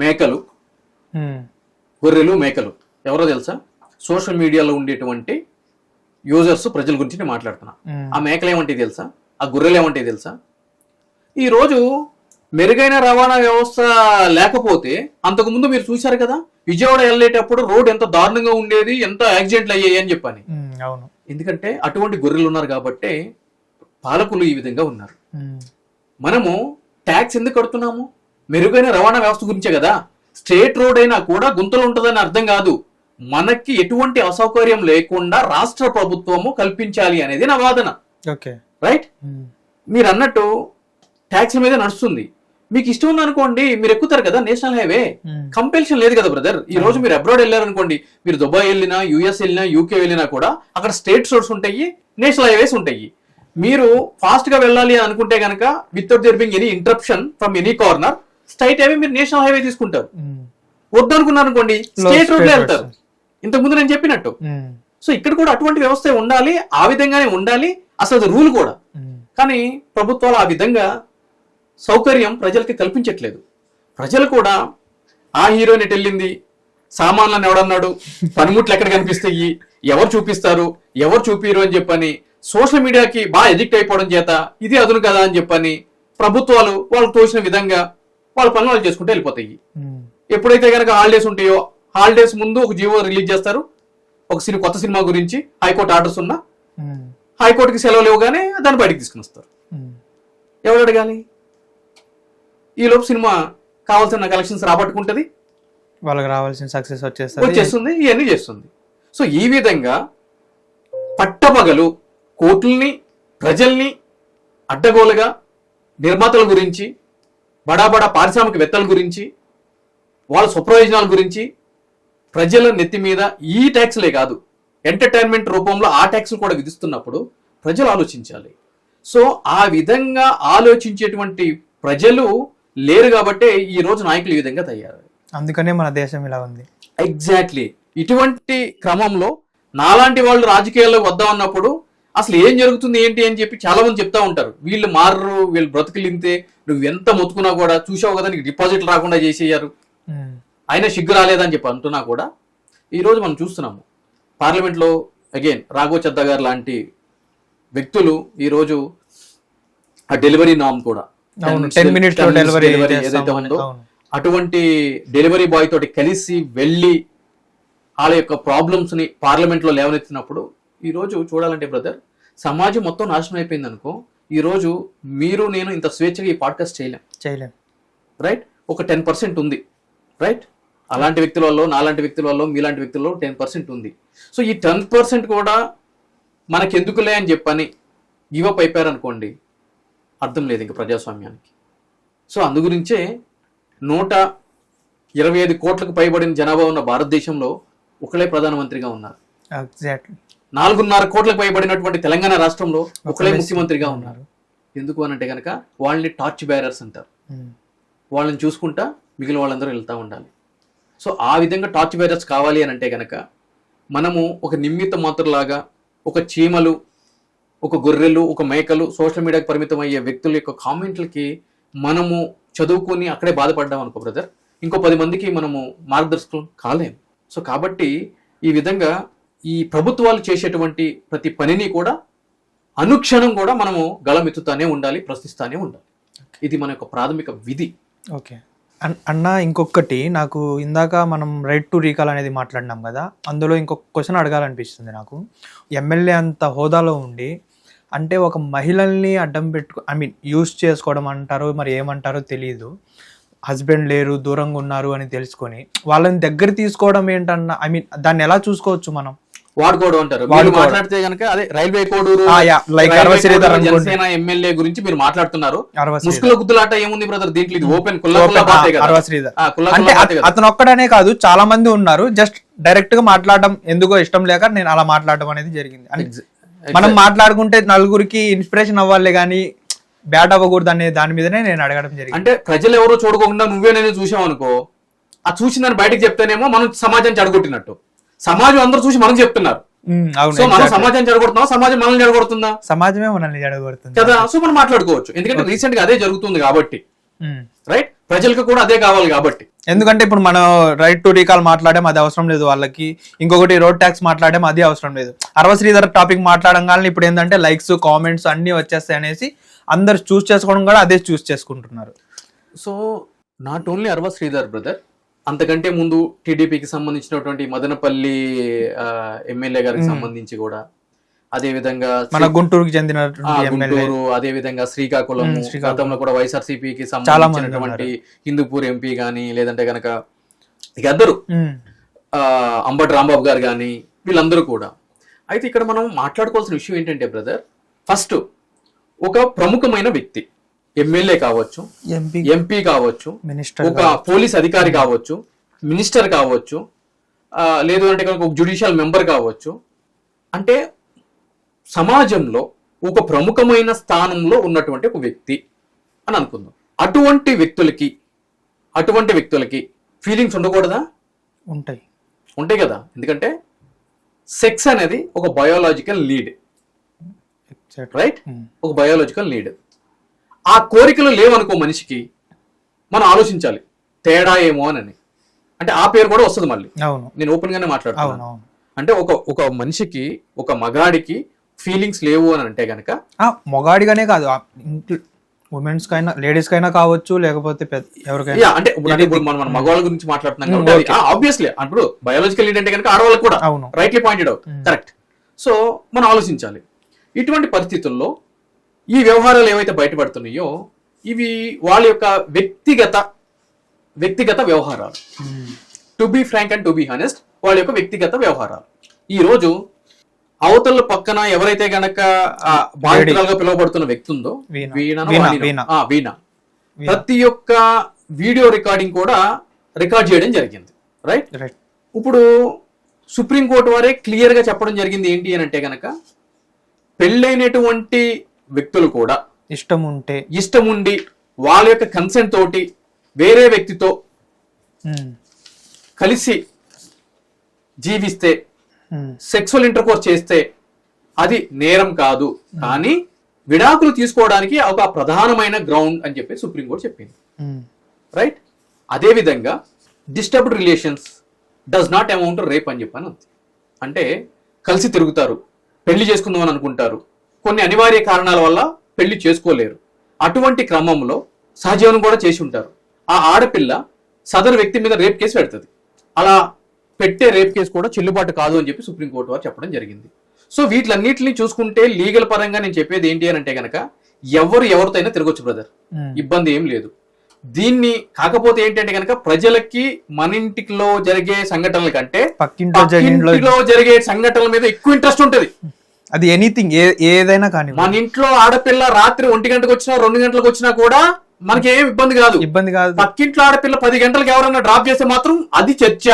మేకలు ఎవరో తెలుసా, సోషల్ మీడియాలో ఉండేటువంటి యూజర్స్, ప్రజల గురించి నేను మాట్లాడుతున్నా. ఆ మేకలు ఏమంటే తెలుసా, ఆ గొర్రెలు ఏమంటే తెలుసా, ఈ రోజు మెరుగైన రవాణా వ్యవస్థ లేకపోతే, అంతకుముందు మీరు చూశారు కదా విజయవాడ వెళ్ళేటప్పుడు రోడ్ ఎంత దారుణంగా ఉండేది, ఎంత యాక్సిడెంట్లు అయ్యాయి అని చెప్పని. ఎందుకంటే అటువంటి గొర్రెలు ఉన్నారు కాబట్టి పాలకులు ఈ విధంగా ఉన్నారు. మనము ట్యాక్స్ ఎందుకు కడుతున్నాము, మెరుగైన రవాణా వ్యవస్థ గురించే కదా. స్టేట్ రోడ్ అయినా కూడా గుంతలు ఉంటుందని అర్థం కాదు, మనకి ఎటువంటి అసౌకర్యం లేకుండా రాష్ట్ర ప్రభుత్వము కల్పించాలి అనేది నా వాదన. రైట్? మీరు అన్నట్టు ట్యాక్స్ మీద నడుస్తుంది, మీకు ఇష్టం ఉంది అనుకోండి, మీరు ఎక్కుతారు కదా నేషనల్ హైవే. కంపల్షన్ లేదు కదా బ్రదర్. ఈ రోజు మీరు అబ్రాడ్ వెళ్ళారనుకోండి, మీరు దుబాయ్ వెళ్ళినా, యుఎస్ వెళ్ళినా, యూకే వెళ్ళినా కూడా అక్కడ స్టేట్ రోడ్స్ ఉంటాయి, నేషనల్ హైవేస్ ఉంటాయి. మీరు ఫాస్ట్ గా వెళ్ళాలి అనుకుంటే కనుక without their being any interruption from any corner, straight highway మీరు నేషనల్ హైవే తీసుకుంటారు. వద్దు అనుకున్నారు అనుకోండి, స్టేట్ రోడ్ లో వెళ్తారు, ఇంతకు ముందు నేను చెప్పినట్టు. సో ఇక్కడ కూడా అటువంటి వ్యవస్థ ఉండాలి, ఆ విధంగానే ఉండాలి, అసలు రూల్ కూడా. కానీ ప్రభుత్వాలు ఆ విధంగా సౌకర్యం ప్రజలకి కల్పించట్లేదు. ప్రజలు కూడా ఆ హీరోయిన్ ఎటు వెళ్ళింది, సామాన్లను ఎవడన్నాడు, పనిముట్లు ఎక్కడ కనిపిస్తాయి, ఎవరు చూపిస్తారు, ఎవరు చూపిరు అని చెప్పని సోషల్ మీడియాకి బాగా ఎడిక్ట్ అయిపోవడం చేత ఇది అదును కదా అని చెప్పని ప్రభుత్వాలు వాళ్ళకు తోచిన విధంగా వాళ్ళ పనులు వాళ్ళు చేసుకుంటూ వెళ్ళిపోతాయి. ఎప్పుడైతే కనుక హాలిడేస్ ఉంటాయో, హాలిడేస్ ముందు ఒక జీవో రిలీజ్ చేస్తారు, ఒక కొత్త సినిమా గురించి హైకోర్టు ఆర్డర్స్ ఉన్నా, హైకోర్టుకి సెలవులు ఇవ్వగానే దాన్ని బయటకు తీసుకుని వస్తారు. ఎవరు అడగాలి? ఈ లోపు సినిమా కావాల్సిన కలెక్షన్స్ రాబట్టుకుంటది, వాళ్ళకి రావాల్సిన సక్సెస్ వచ్చేస్తుంది, ఇవన్నీ చేస్తుంది. సో ఈ విధంగా పట్టపగలు కోర్టుల్ని, ప్రజల్ని అడ్డగోలుగా నిర్మాతల గురించి, బడా పారిశ్రామికవేత్తల గురించి, వాళ్ళ స్వప్రయోజనాల గురించి ప్రజల నెత్తి మీద ఈ ట్యాక్స్లే కాదు, ఎంటర్టైన్మెంట్ రూపంలో ఆ ట్యాక్స్లు కూడా విధిస్తున్నప్పుడు ప్రజలు ఆలోచించాలి. సో ఆ విధంగా ఆలోచించేటువంటి ప్రజలు లేరు కాబట్టే ఈ రోజు నాయకులు ఈ విధంగా తయారు. అందుకనే మన దేశం ఇలా ఉంది. ఎగ్జాక్ట్లీ. ఇటువంటి క్రమంలో నాలాంటి వాళ్ళు రాజకీయాల్లో వద్దామన్నప్పుడు అసలు ఏం జరుగుతుంది ఏంటి అని చెప్పి చాలా మంది చెప్తా ఉంటారు. వీళ్ళు మారరు, వీళ్ళు బ్రతుకులు ఇంతే, నువ్వు ఎంత మొత్తుకున్నా కూడా, చూసావు కదా నీకు డిపాజిట్లు రాకుండా చేసేయారు, అయినా సిగ్గు రాలేదని చెప్పి అంటున్నా కూడా ఈ రోజు మనం చూస్తున్నాము. పార్లమెంట్లో అగైన్ రాఘవ చద్దా గారు లాంటి వ్యక్తులు ఈ రోజు ఆ డెలివరీ నామ్ కూడా 10 minutes లో డెలివరీ ఏదైతే ఉందో అటువంటి డెలివరీ బాయ్ తోటి కలిసి వెళ్ళి వాళ్ళ యొక్క ప్రాబ్లమ్స్ ని పార్లమెంట్ లో లేవనెత్తినప్పుడు ఈ రోజు చూడాలంటే బ్రదర్, సమాజం మొత్తం నాశనం అయిపోయింది అనుకో, ఈ రోజు మీరు నేను ఇంత స్వేచ్ఛగా ఈ పాడ్కాస్ట్ చేయలేం. రైట్? ఒక 10% ఉంది. రైట్? అలాంటి వ్యక్తుల వల్ల, నాలాంటి వ్యక్తుల వల్ల, మీలాంటి వ్యక్తుల్లో 10% ఉంది. సో ఈ 10% కూడా మనకెందుకులే అని చెప్పని గివప్ అయిపోయారనుకోండి, అర్థం లేదు ఇంకా ప్రజాస్వామ్యానికి. సో అందుగురించే 125 కోట్లకు పైబడిన జనాభా ఉన్న భారతదేశంలో ఒకళ్ళే ప్రధానమంత్రిగా ఉన్నారు. 4.5 కోట్లకు పైబడినటువంటి తెలంగాణ రాష్ట్రంలో ఒకళ్ళే ముఖ్యమంత్రిగా ఉన్నారు. ఎందుకు అనంటే కనుక వాళ్ళని టార్చ్ బ్యారర్స్ అంటారు. వాళ్ళని చూసుకుంటా మిగిలిన వాళ్ళందరూ వెళ్తూ ఉండాలి. సో ఆ విధంగా టార్చ్ బ్యారర్స్ కావాలి అని అంటే కనుక మనము ఒక నిమ్మిత మాత్రలాగా, ఒక చీమలు, ఒక గొర్రెలు, ఒక మేకలు, సోషల్ మీడియాకి పరిమితం అయ్యే వ్యక్తుల యొక్క కామెంట్లకి మనము చదువుకొని అక్కడే బాధపడ్డాం అనుకో బ్రదర్, ఇంకో 10 మందికి మనము మార్గదర్శకులు కాలేము. సో కాబట్టి ఈ విధంగా ఈ ప్రభుత్వాలు చేసేటువంటి ప్రతి పనిని కూడా అనుక్షణం కూడా మనము గళమెత్తుతానే ఉండాలి, ప్రశ్నిస్తానే ఉండాలి. ఇది మన యొక్క ప్రాథమిక విధి. ఓకే అన్న, ఇంకొకటి నాకు ఇందాక మనం రైట్ టు రీకాల్ అనేది మాట్లాడినాం కదా, అందులో ఇంకొక క్వశ్చన్ అడగాలనిపిస్తుంది నాకు. ఎమ్మెల్యే అంత హోదాలో ఉండి అంటే ఒక మహిళల్ని అడ్డం యూస్ చేసుకోవడం అంటారో మరి ఏమంటారో తెలియదు, హస్బెండ్ లేరు దూరంగా ఉన్నారు అని తెలుసుకొని వాళ్ళని దగ్గర తీసుకోవడం ఏంటన్నా, దాన్ని ఎలా చూసుకోవచ్చు మనం? వాడుకోవడం అంటారు. వాళ్ళు మాట్లాడితే కనుక అదే రైల్వే కోడూరు జనసేన ఎమ్మెల్యే గురించి మీరు మాట్లాడుతున్నారు. ముసుగుల గుద్దులాట ఏముంది బ్రదర్ దీంట్లో? ఇది ఓపెన్ అతను ఒక్కడనే కాదు, చాలా మంది ఉన్నారు. జస్ట్ డైరెక్ట్ గా మాట్లాడడం ఎందుకో ఇష్టం లేక నేను అలా మాట్లాడడం అనేది జరిగింది. మనం మాట్లాడుకుంటే నలుగురికి ఇన్స్పిరేషన్ అవ్వాలి కానీ బ్యాడ్ అవ్వకూడదు అనే దాని మీదనే నేను అడగడం జరిగింది. అంటే ప్రజలు ఎవరో చూడకుండా నువ్వే నేను చూసావు అనుకో, ఆ చూసిందని బయటకు చెప్తేనేమో మనం సమాజాన్ని చెడగొట్టినట్టు. సమాజం అందరూ చూసి మనం చెప్తున్నారు. సో మనం సమాజాన్ని చెడగొడుతున్నాం, సమాజం మనల్ని చెడగొడుతుందా? సమాజమే మనల్ని చెడగొడుతుంది కదా. సో మనం మాట్లాడుకోవచ్చు, ఎందుకంటే రీసెంట్ గా అదే జరుగుతుంది కాబట్టి, రైట్? ప్రజలకు కూడా అదే కావాలి కాబట్టి. ఎందుకంటే ఇప్పుడు మనం రైట్ టు రీకాల్ మాట్లాడడం అది అవసరం లేదు వాళ్ళకి, ఇంకొకటి రోడ్ ట్యాక్స్ మాట్లాడడం అది అవసరం లేదు. శ్రీధర్ టాపిక్ మాట్లాడడం ఇప్పుడు ఏంటంటే లైక్స్ కామెంట్స్ అన్ని వచ్చేస్తాయి అనేసి అందరు చూస్ చేసుకోవడం కూడా అదే చూస్ చేసుకుంటున్నారు. So not only Sridhar brother, అంతకంటే ముందు టీడీపీకి సంబంధించినటువంటి మదనపల్లి ఎమ్మెల్యే గారికి సంబంధించి కూడా, అదే విధంగా మన గుంటూరుకి చెందిన గుంటూరు, అదే విధంగా శ్రీకాకుళం, గతంలో కూడా వైఎస్ఆర్సీపీకి సంబంధించినటువంటి హిందూపూర్ ఎంపీ గాని, లేదంటే గనక ఇక అందరూ అంబటి రాంబాబు గారు గాని, వీళ్ళందరూ కూడా. అయితే ఇక్కడ మనం మాట్లాడుకోవాల్సిన విషయం ఏంటంటే బ్రదర్, ఫస్ట్ ఒక ప్రముఖమైన వ్యక్తి, ఎమ్మెల్యే కావచ్చు, ఎంపీ కావచ్చు, ఒక పోలీస్ అధికారి కావచ్చు, మినిస్టర్ కావచ్చు, లేదు అంటే కనుక ఒక జ్యుడిషియల్ మెంబర్ కావచ్చు, అంటే సమాజంలో ఒక ప్రముఖమైన స్థానంలో ఉన్నటువంటి ఒక వ్యక్తి అని అనుకుందాం. అటువంటి వ్యక్తులకి ఫీలింగ్స్ ఉండకూడదా? ఉంటాయి కదా. ఎందుకంటే సెక్స్ అనేది ఒక బయోలాజికల్ నీడ్, రైట్? ఒక బయోలాజికల్ నీడ్. ఆ కోరికలు లేవనుకో మనిషికి, మనం ఆలోచించాలి తేడా ఏమో అని. అంటే ఆ పేరు కూడా వస్తుంది మళ్ళీ. నేను ఓపెన్ గానే మాట్లాడుతున్నాను. అంటే ఒక మనిషికి, ఒక మగాడికి ఫీలింగ్స్ లేవు అని అంటే గనక, మగాడిగానే కాదు, ఉమెన్స్ కైనా లేడీస్ కైనా కావచ్చు, లేకపోతే ఎవరికైనా. అంటే మనం మగవాళ్ళ గురించి మాట్లాడుతున్నాం కాబట్టి ఆబ్వియస్లీ ఇప్పుడు బయాలజికల్ నీడ్ అంటే కనుక ఆడవాళ్ళకి కూడా rightly pointed out, correct. So మనం ఆలోచించాలి. ఇటువంటి పరిస్థితుల్లో ఈ వ్యవహారాలు ఏవైతే బయటపడుతున్నాయో ఇవి వాళ్ళ యొక్క వ్యక్తిగత వ్యవహారాలు. To be frank and to be honest, వాళ్ళ యొక్క వ్యక్తిగత వ్యవహారాలు. ఈ రోజు అవతల పక్కన ఎవరైతే గనక బాధితురాలుగా పిలువబడుతున్న వ్యక్తి ఉందో, వీణ, ప్రతి ఒక్క వీడియో రికార్డింగ్ కూడా రికార్డ్ చేయడం జరిగింది, రైట్? ఇప్పుడు సుప్రీంకోర్టు వారే క్లియర్ గా చెప్పడం జరిగింది ఏంటి అని అంటే గనక, పెళ్ళైనటువంటి వ్యక్తులు కూడా ఇష్టం ఉండి వాళ్ళ యొక్క కన్సెంట్ తోటి వేరే వ్యక్తితో కలిసి జీవిస్తే, సెక్సువల్ ఇంటర్కోర్స్ చేస్తే అది నేరం కాదు, కానీ విడాకులు తీసుకోవడానికి ఒక ప్రధానమైన గ్రౌండ్ అని చెప్పి సుప్రీంకోర్టు చెప్పింది, రైట్? అదే విధంగా disturbed relations does not amount rape అని చెప్పాను. అంటే కలిసి తిరుగుతారు, పెళ్లి చేసుకుందామని అనుకుంటారు, కొన్ని అనివార్య కారణాల వల్ల పెళ్లి చేసుకోలేరు, అటువంటి క్రమంలో సహజీవనం కూడా చేసి ఉంటారు. ఆ ఆడపిల్ల సదరు వ్యక్తి మీద రేప్ కేసు పెడుతుంది. అలా పెట్టే రేప్ కేసు కూడా చెల్లుబాటు కాదు అని చెప్పి సుప్రీంకోర్టు వారు చెప్పడం జరిగింది. సో వీటిలన్నింటినీ చూసుకుంటే లీగల్ పరంగా నేను చెప్పేది ఏంటి అని అంటే గనక, ఎవరితో అయినా తిరగొచ్చు బ్రదర్, ఇబ్బంది ఏం లేదు. దీన్ని కాకపోతే ఏంటంటే గనక, ప్రజలకి మన ఇంటిలో జరిగే సంఘటనల కంటే పక్కింటిలో జరిగే సంఘటనల మీద ఎక్కువ ఇంట్రెస్ట్ ఉంటది. అది ఎనీథింగ్ ఏదైనా కానీ. మన ఇంట్లో ఆడపిల్ల రాత్రి 1 గంటకు వచ్చినా 2 గంటలకు వచ్చినా కూడా మనకి ఏం ఇబ్బంది కాదు. పక్కింట్లో ఆడపిల్ల 10 గంటలకు ఎవరైనా డ్రాప్ చేస్తే మాత్రం అది చర్చ,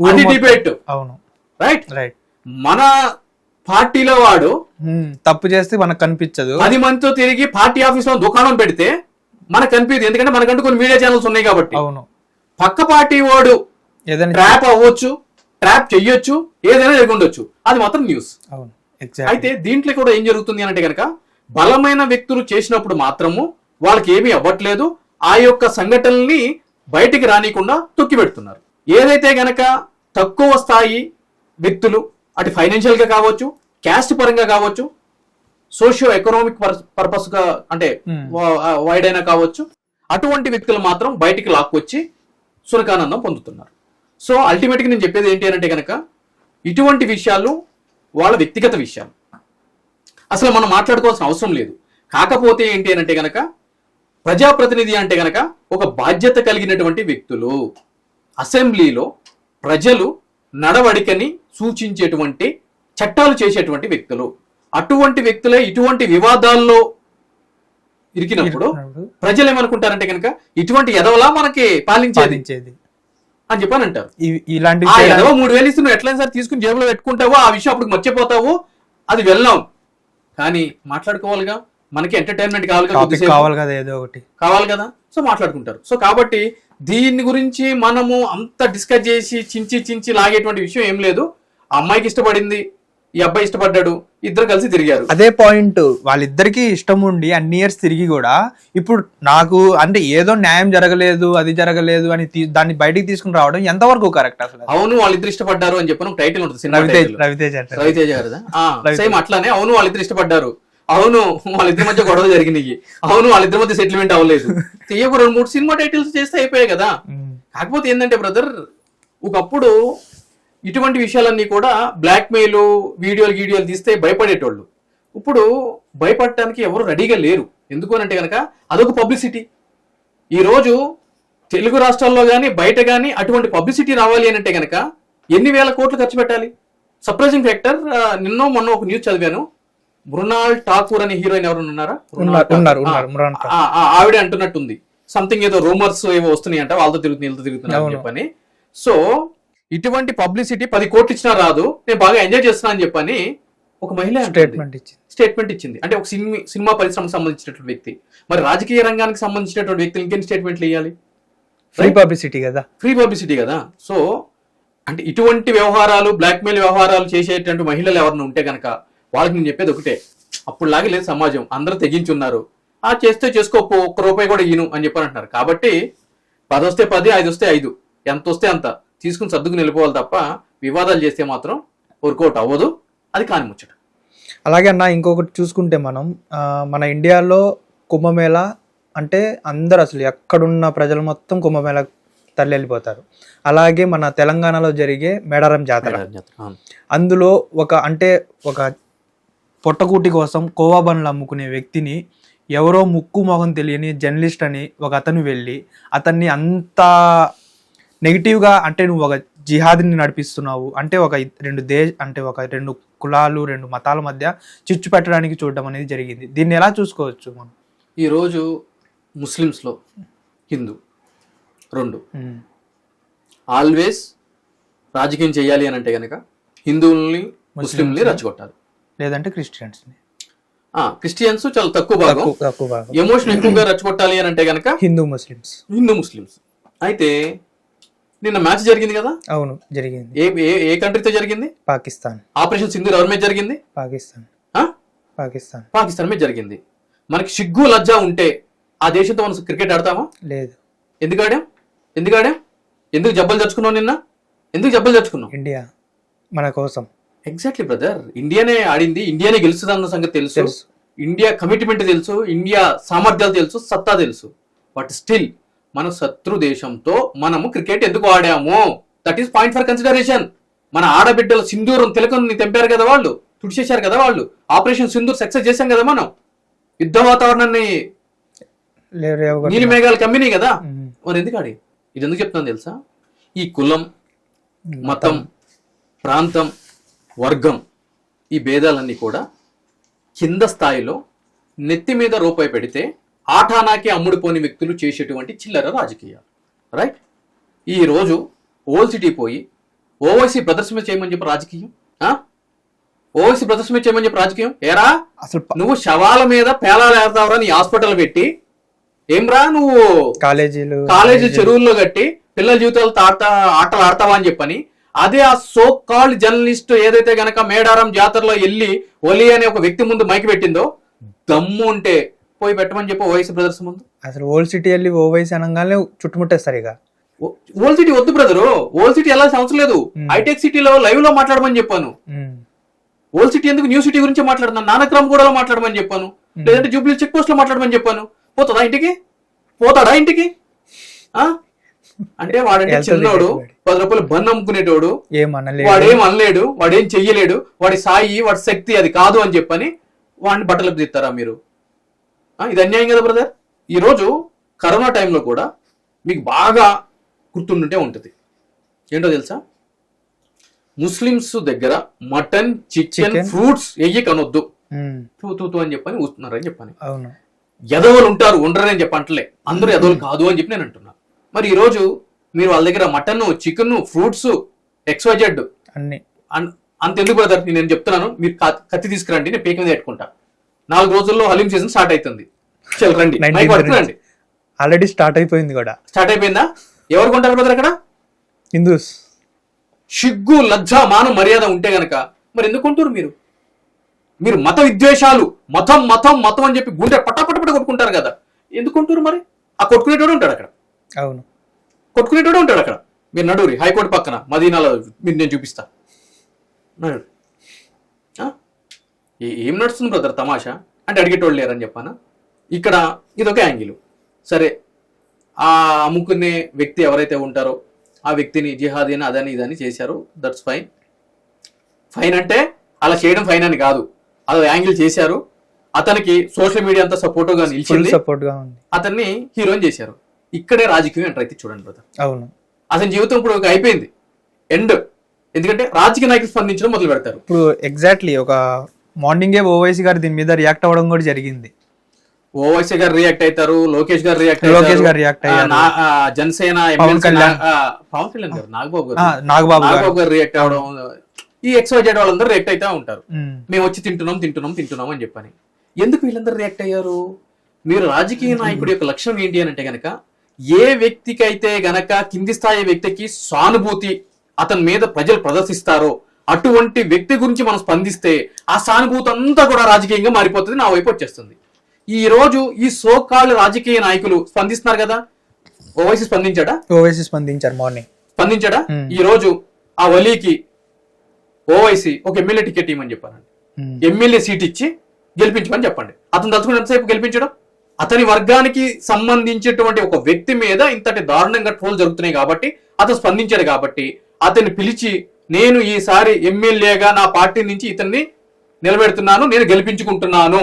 అది డిబేట్. అవును, రైట్. మన పార్టీలో వాడు తప్పు చేస్తే మనకు కనిపించదు. 10 మందితో తిరిగి పార్టీ ఆఫీస్ లో దుకాణం పెడితే మనకు కనిపించదు, ఎందుకంటే మనకంటూ కొన్ని మీడియా ఛానల్స్ ఉన్నాయి కాబట్టి. అవును, పక్క పార్టీ వాడు ట్రాప్ అవ్వచ్చు, ట్రాప్ చెయ్యొచ్చు, ఏదైనా జరుగుండొచ్చు, అది మాత్రం న్యూస్. అవును, అయితే దీంట్లో కూడా ఏం జరుగుతుంది అంటే కనుక, బలమైన వ్యక్తులు చేసినప్పుడు మాత్రము వాళ్ళకి ఏమీ అవ్వట్లేదు, ఆ యొక్క సంఘటనల్ని బయటికి రానికుండా తొక్కి పెడుతున్నారు. ఏదైతే గనక తక్కువ స్థాయి వ్యక్తులు, అటు ఫైనాన్షియల్ గా కావచ్చు, క్యాస్ట్ పరంగా కావచ్చు, సోషియో ఎకనామిక్ పర్పస్ గా అంటే వైడ్ అయినా కావచ్చు, అటువంటి వ్యక్తులు మాత్రం బయటికి లాక్కొచ్చి సునకానందం పొందుతున్నారు. సో అల్టిమేట్ గా నేను చెప్పేది ఏంటి అంటే కనుక ఇటువంటి విషయాలు వాళ్ళ వ్యక్తిగత విషయాలు, అసలు మనం మాట్లాడుకోవాల్సిన అవసరం లేదు. కాకపోతే ఏంటి అంటే కనుక ప్రజాప్రతినిధి అంటే కనుక ఒక బాధ్యత కలిగినటువంటి వ్యక్తులు, అసెంబ్లీలో ప్రజలు నడవడికని సూచించేటువంటి చట్టాలు చేసేటువంటి వ్యక్తులు. అటువంటి వ్యక్తులే ఇటువంటి వివాదాల్లో ఇరికినప్పుడు ప్రజలు ఏమనుకుంటారంటే కనుక ఇటువంటి ఎదవలా మనకి పాలించేది అని చెప్పని అంటారు. ఇలాంటి 3,000 ఇస్తున్నావు ఎట్లయినా సార్ తీసుకుని జేబులో పెట్టుకుంటావో, ఆ విషయం అప్పుడు మర్చిపోతావు, అది వెళ్ళాం. కానీ మాట్లాడుకోవాలిగా, మనకి ఎంటర్టైన్మెంట్ కావాలి కదా, ఏదో ఒకటి కావాలి కదా, సో మాట్లాడుకుంటారు. సో కాబట్టి దీని గురించి మనము అంత డిస్కస్ చేసి చించి లాగేటువంటి విషయం ఏం లేదు. ఆ అమ్మాయికి ఇష్టపడింది, ఈ అబ్బాయి ఇష్టపడ్డాడు, ఇద్దరు కలిసి తిరిగారు. అదే పాయింట్, వాళ్ళిద్దరికి ఇష్టం ఉండి అన్ని ఇయర్స్ తిరిగి కూడా ఇప్పుడు నాకు అంటే ఏదో న్యాయం జరగలేదు, అది జరగలేదు అని దాన్ని బయటికి తీసుకుని రావడం ఎంతవరకు కరెక్ట్ అసలు? అవును వాళ్ళిద్దరు ఇష్టపడ్డారు అని చెప్పి టైటిల్ ఉంటుంది, రవితేజ గారిదా, సేమ్ అట్లానే అవును వాళ్ళిద్దరు ఇష్టపడ్డారు, అవును వాళ్ళిద్దరి మధ్య గొడవ జరిగినాయి, అవును వాళ్ళిద్దరి మధ్య సెటిల్మెంట్ అవ్వలేదు, తీయకు 2-3 సినిమా టైటిల్స్ చేస్తే అయిపోయాయి కదా. కాకపోతే ఏంటంటే బ్రదర్, ఒకప్పుడు ఇటువంటి విషయాలన్నీ కూడా బ్లాక్ మెయిల్ వీడియోలు తీస్తే భయపడేటోళ్ళు. ఇప్పుడు భయపడటానికి ఎవరు రెడీగా లేరు. ఎందుకు అంటే కనుక అదొక పబ్లిసిటీ. ఈరోజు తెలుగు రాష్ట్రాల్లో కానీ బయట కానీ అటువంటి పబ్లిసిటీ రావాలి అని అంటే కనుక ఎన్ని వేల కోట్లు ఖర్చు పెట్టాలి. సర్ప్రైజింగ్ ఫ్యాక్టర్, నిన్నో మొన్న ఒక న్యూస్ చదివాను, మృణాల్ ఠాకూర్ అనే హీరోయిన్ ఎవరు ఉన్నారా, ఆవిడ అంటున్నట్టుంది సంథింగ్ ఏదో రూమర్స్ ఏవో వస్తున్నాయి అంట, వాళ్ళతో తిరుగుతున్నారు అని చెప్పని. సో ఇటువంటి పబ్లిసిటీ 10 కోట్లు ఇచ్చినా రాదు, నేను బాగా ఎంజాయ్ చేస్తున్నా అని చెప్పని ఒక మహిళ స్టేట్మెంట్ ఇచ్చింది. అంటే ఒక సినిమా పరిశ్రమకు సంబంధించినటువంటి వ్యక్తి, మరి రాజకీయ రంగానికి సంబంధించినటువంటి వ్యక్తులు ఇంకెన్ని స్టేట్మెంట్లు ఇవ్వాలి? ఫ్రీ పబ్లిసిటీ కదా. సో అంటే ఇటువంటి వ్యవహారాలు, బ్లాక్మెయిల్ వ్యవహారాలు చేసేటువంటి మహిళలు ఎవరైనా ఉంటే కనుక వాళ్ళకి నేను చెప్పేది ఒకటే, అప్పుడు లాగే లేదు సమాజం, అందరూ తెగించి ఉన్నారు. చేస్తే చేసుకోపో, ₹1 కూడా ఇను అని చెప్పని అంటున్నారు. కాబట్టి 10 వస్తే 10, 5 వస్తే 5, ఎంత వస్తే అంత తీసుకుని సర్దుకుని వెళ్ళిపోవాలి తప్ప వివాదాలు చేస్తే మాత్రం వర్కౌట్ అవ్వదు, అది కాని ముచ్చట. అలాగే అన్న ఇంకొకటి చూసుకుంటే మనం మన ఇండియాలో కుంభమేళా అంటే అందరు అసలు ఎక్కడున్న ప్రజలు మొత్తం కుంభమేళా తరలి వెళ్ళిపోతారు. అలాగే మన తెలంగాణలో జరిగే మేడారం జాతర, అందులో ఒక పొట్టకూటి కోసం కోవా బండ్లు అమ్ముకునే వ్యక్తిని ఎవరో ముక్కు మొహం తెలియని జర్నలిస్ట్ అని ఒక అతను వెళ్ళి అతన్ని అంత నెగిటివ్గా, అంటే నువ్వు ఒక జిహాద్ని నడిపిస్తున్నావు అంటే ఒక రెండు కులాలు 2 మతాల మధ్య చిచ్చు పెట్టడానికి చూడడం అనేది జరిగింది. దీన్ని ఎలా చూసుకోవచ్చు మనం? ఈరోజు ముస్లిమ్స్లో హిందూ 2 ఆల్వేస్ రాజకీయం చేయాలి అని అంటే కనుక హిందువుల్ని ముస్లింని రెచ్చగొట్టాలి, లేదంటే క్రిస్టియన్స్ చాలా తక్కువ భాగం, ఎమోషన్ ఎక్కువగా రెచ్చగొట్టాలి అని అంటే కనుక హిందూ ముస్లిమ్స్. అయితే నిన్న మ్యాచ్ జరిగింది కదా. అవును జరిగింది. ఏ కంట్రీతో జరిగింది? పాకిస్తాన్. ఆపరేషన్ సింధూర్ ఎవరి మీద జరిగింది? పాకిస్తాన్ మీద జరిగింది. మనకి సిగ్గు లజ్జ ఉంటే ఆ దేశంతో మనం క్రికెట్ ఆడతామా? లేదు. ఎందుకు ఆడాం? ఎందుకు జబ్బలు తెచ్చుకున్నావు నిన్న? ఎందుకు జబ్బలు తెచ్చుకున్నావు? ఇండియా మన కోసం. ఎగ్జాక్ట్లీ బ్రదర్, ఇండియానే ఆడింది, ఇండియానే గెలుస్తుంది అన్న సంగతి తెలుసు, ఇండియా కమిట్మెంట్ తెలుసు, ఇండియా సామర్థ్యాలు తెలుసు, సత్తా తెలుసు. బట్ స్టిల్ మన శత్రు దేశంతో మనము క్రికెట్ ఎందుకు ఆడాము? That is point for consideration. మన ఆడబిడ్డల సింధూరం తిలకం తెంపారు కదా వాళ్ళు, తుడిచేశారు కదా వాళ్ళు. ఆపరేషన్ సింధూర్ సక్సెస్ చేశాం కదా మనం. యుద్ధ వాతావరణాన్ని నీలి మేఘాలు కమ్మినాయి కదా. మరి ఎందుకు ఆడి? ఇది ఎందుకు చెప్తాను తెలుసా? ఈ కులం, మతం, ప్రాంతం, వర్గం, ఈ భేదాలన్నీ కూడా కింద స్థాయిలో నెత్తి మీద రూపాయి పెడితే ఆఠానాకి అమ్ముడుపోని వ్యక్తులు చేసేటువంటి చిల్లర రాజకీయాలు. రైట్? ఈ రోజు ఓల్డ్ సిటీ పోయి ఓవైసీ ప్రదర్శన చేయమని చెప్పి రాజకీయం, ఓవైసీ ప్రదర్శన చేయమని చెప్పి రాజకీయం. ఏరా అసలు నువ్వు శవాల మీద పేలాలు ఏడతావరా నీ హాస్పిటల్ పెట్టి? ఏమ్రా నువ్వు కాలేజీ చెరువుల్లో కట్టి పిల్లల జీవితాలతో ఆటలు ఆడతావా అని చెప్పని. అదే ఆ సో కాల్డ్ జర్నలిస్ట్ ఏదైతే గనక మేడారం జాతరలో వెళ్ళి ఒలి అనే ఒక వ్యక్తి ముందు మైకి పెట్టిందో, దమ్ము ఉంటే పోయి పెట్టమని చెప్పి ఓవైసీ బ్రదర్స్ ముందు. అసలు ఓల్డ్ సిటీ వెళ్ళి ఓవైసీ అనగానే చుట్టుముట్టేస్తారు. ఇక ఓల్డ్ సిటీ వద్దు బ్రదరు, ఓల్డ్ సిటీ వెళ్ళాల్సిన అవసరం లేదు. హైటెక్ సిటీలో లైవ్ లో మాట్లాడమని చెప్పాను. ఓల్డ్ సిటీ ఎందుకు, న్యూ సిటీ గురించి మాట్లాడుతున్నాను. నానక్రమ్ కూడా మాట్లాడమని చెప్పాను, లేదంటే జూబ్లీ చెక్ పోస్ట్ లో మాట్లాడమని చెప్పాను. పోతాడా ఇంటికి? పోతాడా ఇంటికి? అంటే వాడంటే చిన్నోడు, 10 రూపాయలు బన్ అమ్ముకునేటోడు, వాడేం అనలేడు, వాడేం చెయ్యలేడు, వాడి సాయి వాడి శక్తి అది కాదు అని చెప్పని వాడిని బట్టలకు తీస్తారా మీరు? ఇది అన్యాయం కదా బ్రదర్. ఈ రోజు కరోనా టైంలో కూడా మీకు బాగా గుర్తుండుంటే ఉంటుంది, ఏంటో తెలుసా? ముస్లిమ్స్ దగ్గర మటన్, చికెన్, ఫ్రూట్స్ ఎయ్యి కనొద్దు తూ అని చెప్పని ఊస్తున్నారని చెప్పని. ఎదవలు ఉంటారు, ఉండరని చెప్పంటలే, అందరూ ఎదవలు కాదు అని చెప్పి నేను అంటున్నా. మరి ఈ రోజు మీరు వాళ్ళ దగ్గర మటన్, చికెన్, ఫ్రూట్స్, XYZ అన్ని అంతెందుకు బ్రదర్, నేను చెప్తున్నాను, మీరు కత్తి తీసుకురండి, నేను పేక మీద పెట్టుకుంటా. 4 రోజుల్లో హలీం సీజన్ స్టార్ట్ అవుతుంది. రండి, రండి. ఆల్రెడీ స్టార్ట్ అయిపోయింది కూడా. స్టార్ట్ అయిపోయిందా? ఎవరు కొంటారు బ్రదర్ అక్కడ? హిందూస్. సిగ్గు, లజ్జ, మానం, మర్యాద ఉంటే గనక మరి ఎందుకు కొంటారు మీరు? మీరు మత విద్వేషాలు, మతం మతం మతం అని చెప్పి గుండె పట్టాపట్ట కొట్టుకుంటారు కదా, ఎందుకు కొంటారు మరి? ఆ కొట్టుకునేటోడు ఉంటాడు అక్కడ. అవును, కొట్టుకునేటోడు ఉంటాడు అక్కడ. మీరు నడురి, హైకోర్టు పక్కన మదీనాలో మీరు నేను చూపిస్తా. నడు. ఏం నడుస్తుంది బ్రదర్ తమాషా అంటే అడిగేటోళ్ళు లేరని చెప్పానా? ఇక్కడ ఇదొక యాంగిల్. సరే, ఆ అమ్ముకునే వ్యక్తి ఎవరైతే ఉంటారో ఆ వ్యక్తిని జిహాదీ అని అదని ఇదని చేశారు, దట్స్ ఫైన్. ఫైన్ అంటే అలా చేయడం ఫైన్ అని కాదు, అలా యాంగిల్ చేశారు. అతనికి సోషల్ మీడియా అంతా సపోర్ట్గా నిలిచింది, అతన్ని హీరోయిన్ చేశారు. ఇక్కడే రాజకీయం ఎంటర్ అయితే చూడండి బ్రదర్. అవును, అతని జీవితం ఇప్పుడు అయిపోయింది, ఎండ్. ఎందుకంటే రాజకీయ నాయకులు స్పందించడం మొదలు పెడతారు. ఇప్పుడు ఎగ్జాక్ట్లీ ఒక మార్నింగే ఓవైసీ గారు దీని మీద రియాక్ట్ అవ్వడం కూడా జరిగింది. ఓవైసీ గారు రియాక్ట్ అవుతారు, లోకేష్ గారు రియాక్ట్ అయ్యారు, జనసేన పవన్ కళ్యాణ్ గారు, నాగబాబు గారు రియాక్ట్ అవడం, ఈ XYZ వాళ్ళందరూ రియాక్ట్ అవుతా ఉంటారు. మేము వచ్చి తింటున్నాం అని చెప్పని. ఎందుకు వీళ్ళందరూ రియాక్ట్ అయ్యారు? మీరు రాజకీయ నాయకుడి యొక్క లక్ష్యం ఏంటి అని అంటే గనక, ఏ వ్యక్తికి అయితే గనక కింది స్థాయి వ్యక్తికి సానుభూతి అతని మీద ప్రజలు ప్రదర్శిస్తారో అటువంటి వ్యక్తి గురించి మనం స్పందిస్తే ఆ సానుభూతి అంతా కూడా రాజకీయంగా మారిపోతుంది, నా వైపు వచ్చేస్తుంది. ఈ రోజు ఈ సోకాల్ రాజకీయ నాయకులు స్పందిస్తున్నారు కదా. ఓవైసీ స్పందించాడా? ఓవైసీ స్పందించారు, మార్నింగ్ స్పందించాడా? ఈ రోజు ఆ వలీకి ఓవైసీ ఒక ఎమ్మెల్యే టికెట్ ఇవ్వమని చెప్పానండి, ఎమ్మెల్యే సీట్ ఇచ్చి గెలిపించమని చెప్పండి. అతను తలుచుకుని ఎంతసేపు గెలిపించడం? అతని వర్గానికి సంబంధించేటువంటి ఒక వ్యక్తి మీద ఇంతటి దారుణంగా ట్రోల్ జరుగుతున్నాయి కాబట్టి అతను స్పందించాడు. కాబట్టి అతన్ని పిలిచి, నేను ఈసారి ఎమ్మెల్యేగా నా పార్టీ నుంచి ఇతన్ని నిలబెడుతున్నాను, నేను గెలిపించుకుంటున్నాను,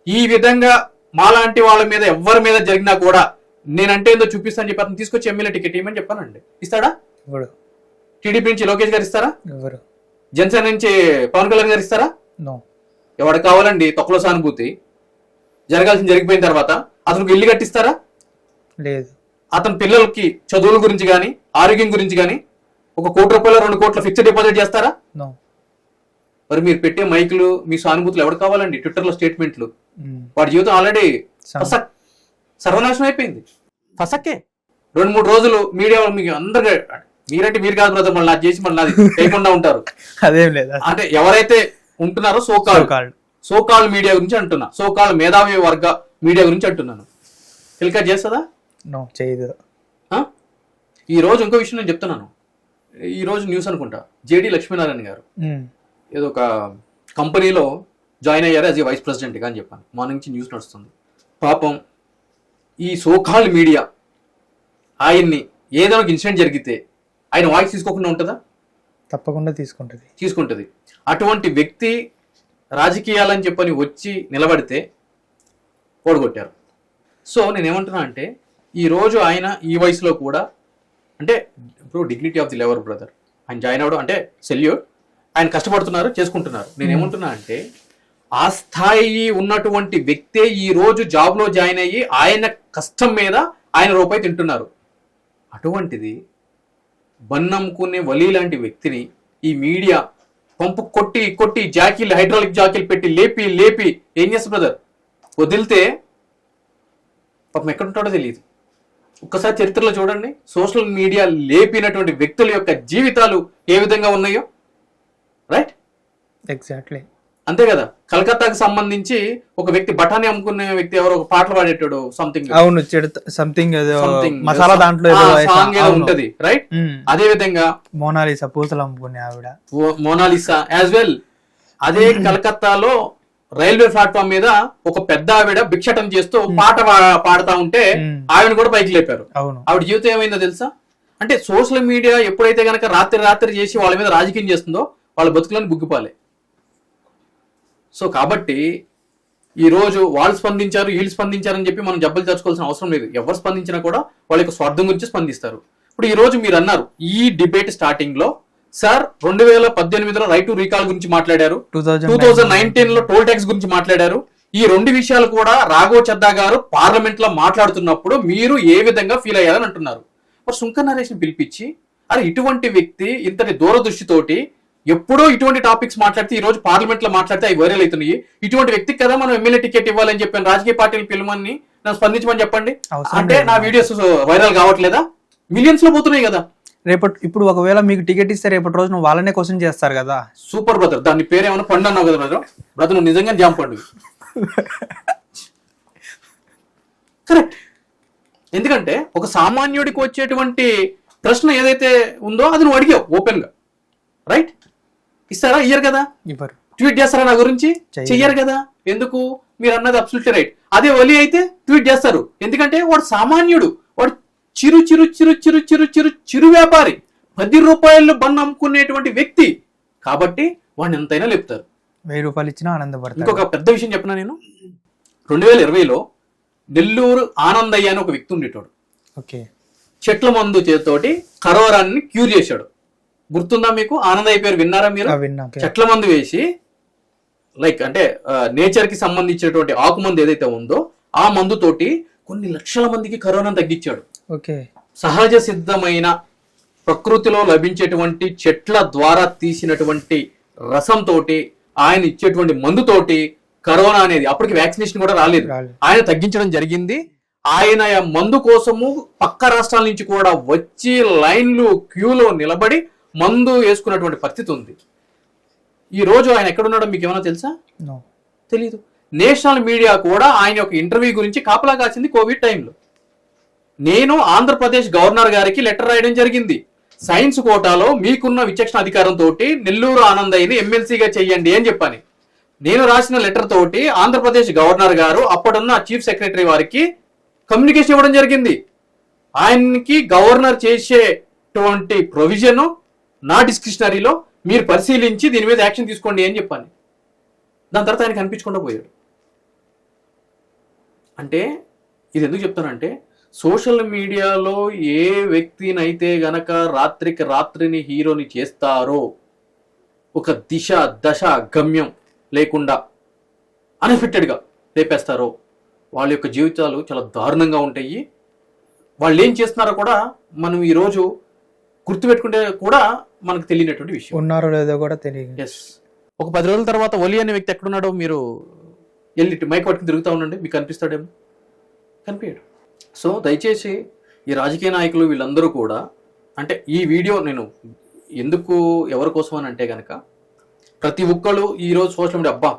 ఈ విధంగా మాలాంటి వాళ్ళ మీద ఎవరి మీద జరిగినా కూడా నేనంటే ఏందో చూపిస్తాను చెప్పి అతను తీసుకొచ్చి ఎమ్మెల్యే టికెట్ ఇవ్వమని చెప్పానండి. ఇస్తాడా? టీడీపీ నుంచి లోకేష్ గారు ఇస్తారా? జనసేన నుంచి పవన్ కళ్యాణ్ గారు ఇస్తారా? ఎవడు కావాలండి తొక్కలో సానుభూతి? జరగాల్సింది జరిగిపోయిన తర్వాత అతనికి ఇల్లు కట్టిస్తారా? లేదు. అతని పిల్లలకి చదువుల గురించి కానీ ఆరోగ్యం గురించి కానీ 1 కోటి రూపాయలు 2 కోట్ల ఫిక్స్డ్ డిపాజిట్ చేస్తారా? మరి మీరు పెట్టే మైకులు, మీ సానుభూతులు ఎవరు కావాలండి? ట్విట్టర్ లో స్టేట్మెంట్లు, వాడి జీవితం ఆల్రెడీ సర్వనాశనం అయిపోయింది. ఫసక్కే 2-3 రోజులు మీడియా మీకు అందరు, మీరంటే మీరు కాదు బ్రదర్, మళ్ళీ చేసి మళ్ళీ నాది చేయకుండా ఉంటారు. అదేం లేదు. అంటే ఎవరైతే ఉంటున్నారో సోకాల్ మీడియా గురించి అంటున్నా, సోకాల్ మేధావి వర్గ మీడియా గురించి అంటున్నాను. టెలికాస్ట్ చేస్తుందా? చేయదు. ఈ రోజు ఇంకో విషయం నేను చెప్తున్నాను. ఈ రోజు న్యూస్ అనుకుంటా, జేడి లక్ష్మీనారాయణ గారు ఏదో ఒక కంపెనీలో జాయిన్ అయ్యారు యాజ్ ఏ వైస్ ప్రెసిడెంట్గా అని చెప్పాను. మార్నింగ్ నుంచి న్యూస్ నడుస్తుంది. పాపం ఈ సోకాల్ మీడియా ఆయన్ని ఏదైనా ఒక ఇన్సిడెంట్ జరిగితే ఆయన వాయిస్ తీసుకోకుండా ఉంటుందా? తప్పకుండా తీసుకుంటుంది. అటువంటి వ్యక్తి రాజకీయాలని చెప్పని వచ్చి నిలబడితే ఓడగొట్టారు. సో నేనేమంటున్నా అంటే, ఈరోజు ఆయన ఈ వయసులో కూడా, అంటే ఇప్పుడు dignity of the lever brother, ఆయన జాయిన్ అవ్వడం అంటే సెల్యూట్. ఆయన కష్టపడుతున్నారు, చేసుకుంటున్నారు. నేనేమంటున్నా అంటే, ఆ స్థాయి ఉన్నటువంటి వ్యక్తే ఈ రోజు జాబ్లో జాయిన్ అయ్యి ఆయన కష్టం మీద ఆయన రూపాయి తింటున్నారు. అటువంటిది బన్నమ్ముకునే వలీ లాంటి వ్యక్తిని ఈ మీడియా పంపు కొట్టి జాకీలు, హైడ్రాలిక్ జాకీలు పెట్టి లేపి ఏం చేస్తారు బ్రదర్? వదిలితే పాపం ఎక్కడుంటాడో తెలియదు. ఒక్కసారి చరిత్రలో చూడండి, సోషల్ మీడియా లేపినటువంటి వ్యక్తుల యొక్క జీవితాలు ఏ విధంగా ఉన్నాయో. రైట్? ఎగ్జాక్ట్లీ. అంతే కదా. కలకత్తాకి సంబంధించి ఒక వ్యక్తి బఠానీ అమ్ముకునే వ్యక్తి ఎవరో ఒక పాటలు పాడేటాడు సంథింగ్ అవును సంథింగ్ మసాలా దాంట్లో సాంగ్ ఏదో ఉంటది రైట్. అదే విధంగా మోనాలిసా పూసలు అమ్ముకునే ఆవిడ మోనాలిసా యాజ్ వెల్. అదే కలకత్తాలో రైల్వే ప్లాట్ఫామ్ మీద ఒక పెద్ద ఆవిడ భిక్షటం చేస్తూ పాట పాడుతా ఉంటే ఆవిడ కూడా పైకి లేపారు. ఆవిడ జీవితం ఏమైందో తెలుసా? అంటే సోషల్ మీడియా ఎప్పుడైతే గనక రాత్రి చేసి వాళ్ళ మీద రాజకీయం చేస్తుందో వాళ్ళ బతుకులను బుగ్గిపాలే. సో కాబట్టి ఈ రోజు వాళ్ళు స్పందించారు వీళ్ళు స్పందించారని చెప్పి మనం జబ్బలు తెచ్చుకోవాల్సిన అవసరం లేదు. ఎవరు స్పందించినా కూడా వాళ్ళ యొక్క స్వార్థం గురించి స్పందిస్తారు. ఇప్పుడు ఈ రోజు మీరు అన్నారు ఈ డిబేట్ స్టార్టింగ్ లో సార్ 2018లో రైట్ టు రీకాల్ గురించి మాట్లాడారు, 2019లో టోల్ ట్యాక్స్ గురించి మాట్లాడారు. ఈ రెండు విషయాలు కూడా రాఘవ్ చద్దా గారు పార్లమెంట్ లో మాట్లాడుతున్నప్పుడు మీరు ఏ విధంగా ఫీల్ అయ్యారని అంటున్నారు. మరి సుంకర్ నరేష్ ని పిలిపించి అరే ఇటువంటి వ్యక్తి ఇంతటి దూరదృష్టితోటి ఎప్పుడో ఇటువంటి టాపిక్స్ మాట్లాడితే ఈ రోజు పార్లమెంట్ లో మాట్లాడితే అవి వైరల్ అవుతున్నాయి. ఇటువంటి వ్యక్తికి కదా మనం ఎమ్మెల్యే టికెట్ ఇవ్వాలని చెప్పాను, రాజకీయ పార్టీలు పిలవని నన్ను స్పందించమని చెప్పండి అంటే నా వీడియోస్ వైరల్ కావట్లేదా? మిలియన్స్ లో పోతున్నాయి కదా. ఇప్పుడు ఒకవేళ మీకు టికెట్ ఇస్తే రేపటి రోజు నువ్వు వాళ్ళనే క్వశ్చన్ చేస్తారు కదా. సూపర్ బ్రదర్, దాని పేరు ఏమన్నా పండు అన్నావు కదా బ్రదర్ నువ్వు నిజంగా జామ పండు. కరెక్ట్. ఎందుకంటే ఒక సామాన్యుడికి వచ్చేటువంటి ప్రశ్న ఏదైతే ఉందో అది నువ్వు అడిగావు ఓపెన్ గా రైట్. ఇస్తారా? ఇయ్యరు కదా. ట్వీట్ చేస్తారా నా గురించి? చెయ్యరు కదా. ఎందుకు? మీరు అన్నది అబ్సల్యూట్లీ రైట్. అదే ఒలి అయితే ట్వీట్ చేస్తారు. ఎందుకంటే వాడు సామాన్యుడు, వాడు చిరు చిరు చిరు చిరు చిరు చిరు చిరు వ్యాపారి, 10 రూపాయలు బన్ అమ్ముకునేటువంటి వ్యక్తి కాబట్టి వాడిని ఎంతైనా లేపుతారు. 1000 రూపాయలు ఇచ్చినా ఆనందపడతారు. ఇంకొక పెద్ద విషయం చెప్పినా నేను 2020లో నెల్లూరు ఆనందయ్య అని ఒక వ్యక్తి ఉండేటోడు. చెట్ల మందు చేతోటి కరోనాన్ని క్యూర్ చేశాడు. గుర్తుందా మీకు? ఆనందయ్య పేరు విన్నారా మీరు? చెట్ల మందు వేసి లైక్ అంటే నేచర్ కి సంబంధించినటువంటి ఆకు మందు ఏదైతే ఉందో ఆ మందుతోటి కొన్ని లక్షల మందికి కరోనాను తగ్గించాడు. సహజ సిద్ధమైన ప్రకృతిలో లభించేటువంటి చెట్ల ద్వారా తీసినటువంటి రసంతో ఆయన ఇచ్చేటువంటి మందుతోటి కరోనా అనేది అప్పటికి వ్యాక్సినేషన్ కూడా రాలేదు, ఆయన తగ్గించడం జరిగింది. ఆయన మందు కోసము పక్క రాష్ట్రాల నుంచి కూడా వచ్చి లైన్లు క్యూలో నిలబడి మందు వేసుకున్నటువంటి పరిస్థితి ఉంది. ఈ రోజు ఆయన ఎక్కడున్నాడో మీకు ఏమైనా తెలుసా? తెలీదు. నేషనల్ మీడియా కూడా ఆయన యొక్క ఇంటర్వ్యూ గురించి కాపలా కాసింది కోవిడ్ టైంలో. నేను ఆంధ్రప్రదేశ్ గవర్నర్ గారికి లెటర్ రాయడం జరిగింది, సైన్స్ కోటాలో మీకున్న విచక్షణ అధికారంతో నెల్లూరు ఆనందయ్యని ఎమ్మెల్సీగా చెయ్యండి అని చెప్పని. నేను రాసిన లెటర్ తోటి ఆంధ్రప్రదేశ్ గవర్నర్ గారు అప్పుడున్న చీఫ్ సెక్రటరీ వారికి కమ్యూనికేషన్ ఇవ్వడం జరిగింది. ఆయనకి గవర్నర్ చేసేటువంటి ప్రొవిజన్ నా డిస్క్రిప్షనరీలో మీరు పరిశీలించి దీని మీద యాక్షన్ తీసుకోండి అని చెప్పాను. దాని తర్వాత ఆయన కనిపించకుండా పోయాడు. అంటే ఇది ఎందుకు చెప్తానంటే సోషల్ మీడియాలో ఏ వ్యక్తినైతే గనక రాత్రికి రాత్రిని హీరోని చేస్తారో, ఒక దిశ దశ గమ్యం లేకుండా అన్ఎక్స్పెక్టెడ్గా లేపేస్తారో వాళ్ళ యొక్క జీవితాలు చాలా దారుణంగా ఉంటాయి. వాళ్ళు ఏం చేస్తున్నారో కూడా మనం ఈరోజు గుర్తుపెట్టుకుంటే కూడా మనకు తెలియనటువంటి విషయం. ఉన్నారో లేదో కూడా తెలియదు. ఎస్. ఒక 10 రోజుల తర్వాత ఒలి అనే వ్యక్తి ఎక్కడున్నాడో మీరు వెళ్ళి మైక్ పట్టుకుని తిరుగుతూ ఉండండి, మీకు కనిపిస్తాడేమో. కనిపించాడు. సో దయచేసి ఈ రాజకీయ నాయకులు వీళ్ళందరూ కూడా అంటే ఈ వీడియో నేను ఎందుకు ఎవరి కోసం అని అంటే కనుక ప్రతి ఒక్కళ్ళు ఈరోజు సోషల్ మీడియా అబ్బా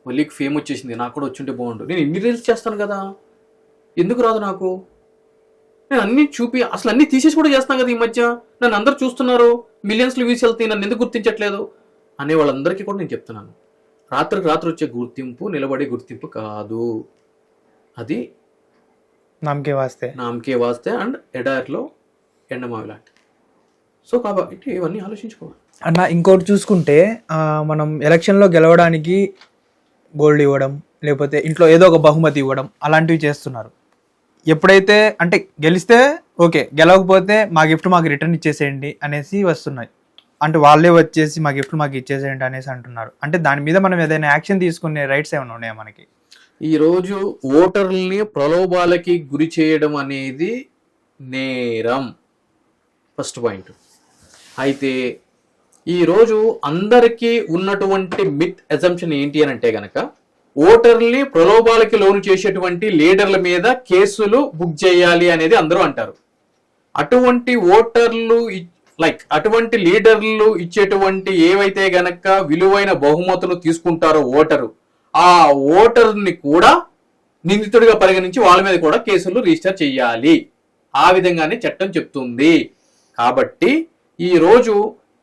ఒలికి ఫేమ్ వచ్చేసింది నాకు కూడా వచ్చుంటే బాగుండు, నేను ఇన్ని రీల్స్ చేస్తాను కదా ఎందుకు రాదు నాకు, నేను అన్ని చూపి అసలు అన్ని తీసేసి కూడా చేస్తాను కదా, ఈ మధ్య నన్ను అందరు చూస్తున్నారు, మిలియన్స్లో వ్యూస్ వెళ్తాయి, నన్ను ఎందుకు గుర్తించట్లేదు అనే వాళ్ళందరికీ కూడా నేను చెప్తున్నాను, రాత్రికి రాత్రి వచ్చే గుర్తింపు నిలబడే గుర్తింపు కాదు, అది నామకే వాస్తే అండ్ ఎడారిలో ఎండమావి లాంటి. సో కాబట్టి ఇవన్నీ ఆలోచించుకోవాలి అన్న. ఇంకోటి చూసుకుంటే మనం ఎలక్షన్లో గెలవడానికి గోల్డ్ ఇవ్వడం లేకపోతే ఇంట్లో ఏదో ఒక బహుమతి ఇవ్వడం అలాంటివి చేస్తున్నారు. ఎప్పుడైతే అంటే గెలిస్తే ఓకే, గెలవకపోతే మా గిఫ్ట్ మాకు రిటర్న్ ఇచ్చేసేయండి అనేసి వస్తున్నాయి. అంటే వాళ్ళే వచ్చేసి మా గిఫ్ట్ మాకు ఇచ్చేసేయండి అనేసి అంటున్నారు. అంటే దాని మీద మనం ఏదైనా యాక్షన్ తీసుకునే రైట్స్ ఏమైనా ఉన్నాయా మనకి? ఈరోజు ఓటర్లని ప్రలోభాలకి గురి చేయడం అనేది నేరం, ఫస్ట్ పాయింట్. అయితే ఈరోజు అందరికీ ఉన్నటువంటి మిత్ అజంప్షన్ ఏంటి అని అంటే గనక ఓటర్ని ప్రలోభాలకి లోను చేసేటువంటి లీడర్ల మీద కేసులు బుక్ చేయాలి అనేది అందరూ అంటారు. అటువంటి ఓటర్లు లైక్ అటువంటి లీడర్లు ఇచ్చేటువంటి ఏవైతే గనక విలువైన బహుమతులు తీసుకుంటారో ఓటరు, ఆ ఓటర్ని కూడా నిందితుడిగా పరిగణించి వాళ్ళ మీద కూడా కేసులు రిజిస్టర్ చేయాలి. ఆ విధంగానే చట్టం చెప్తుంది. కాబట్టి ఈ రోజు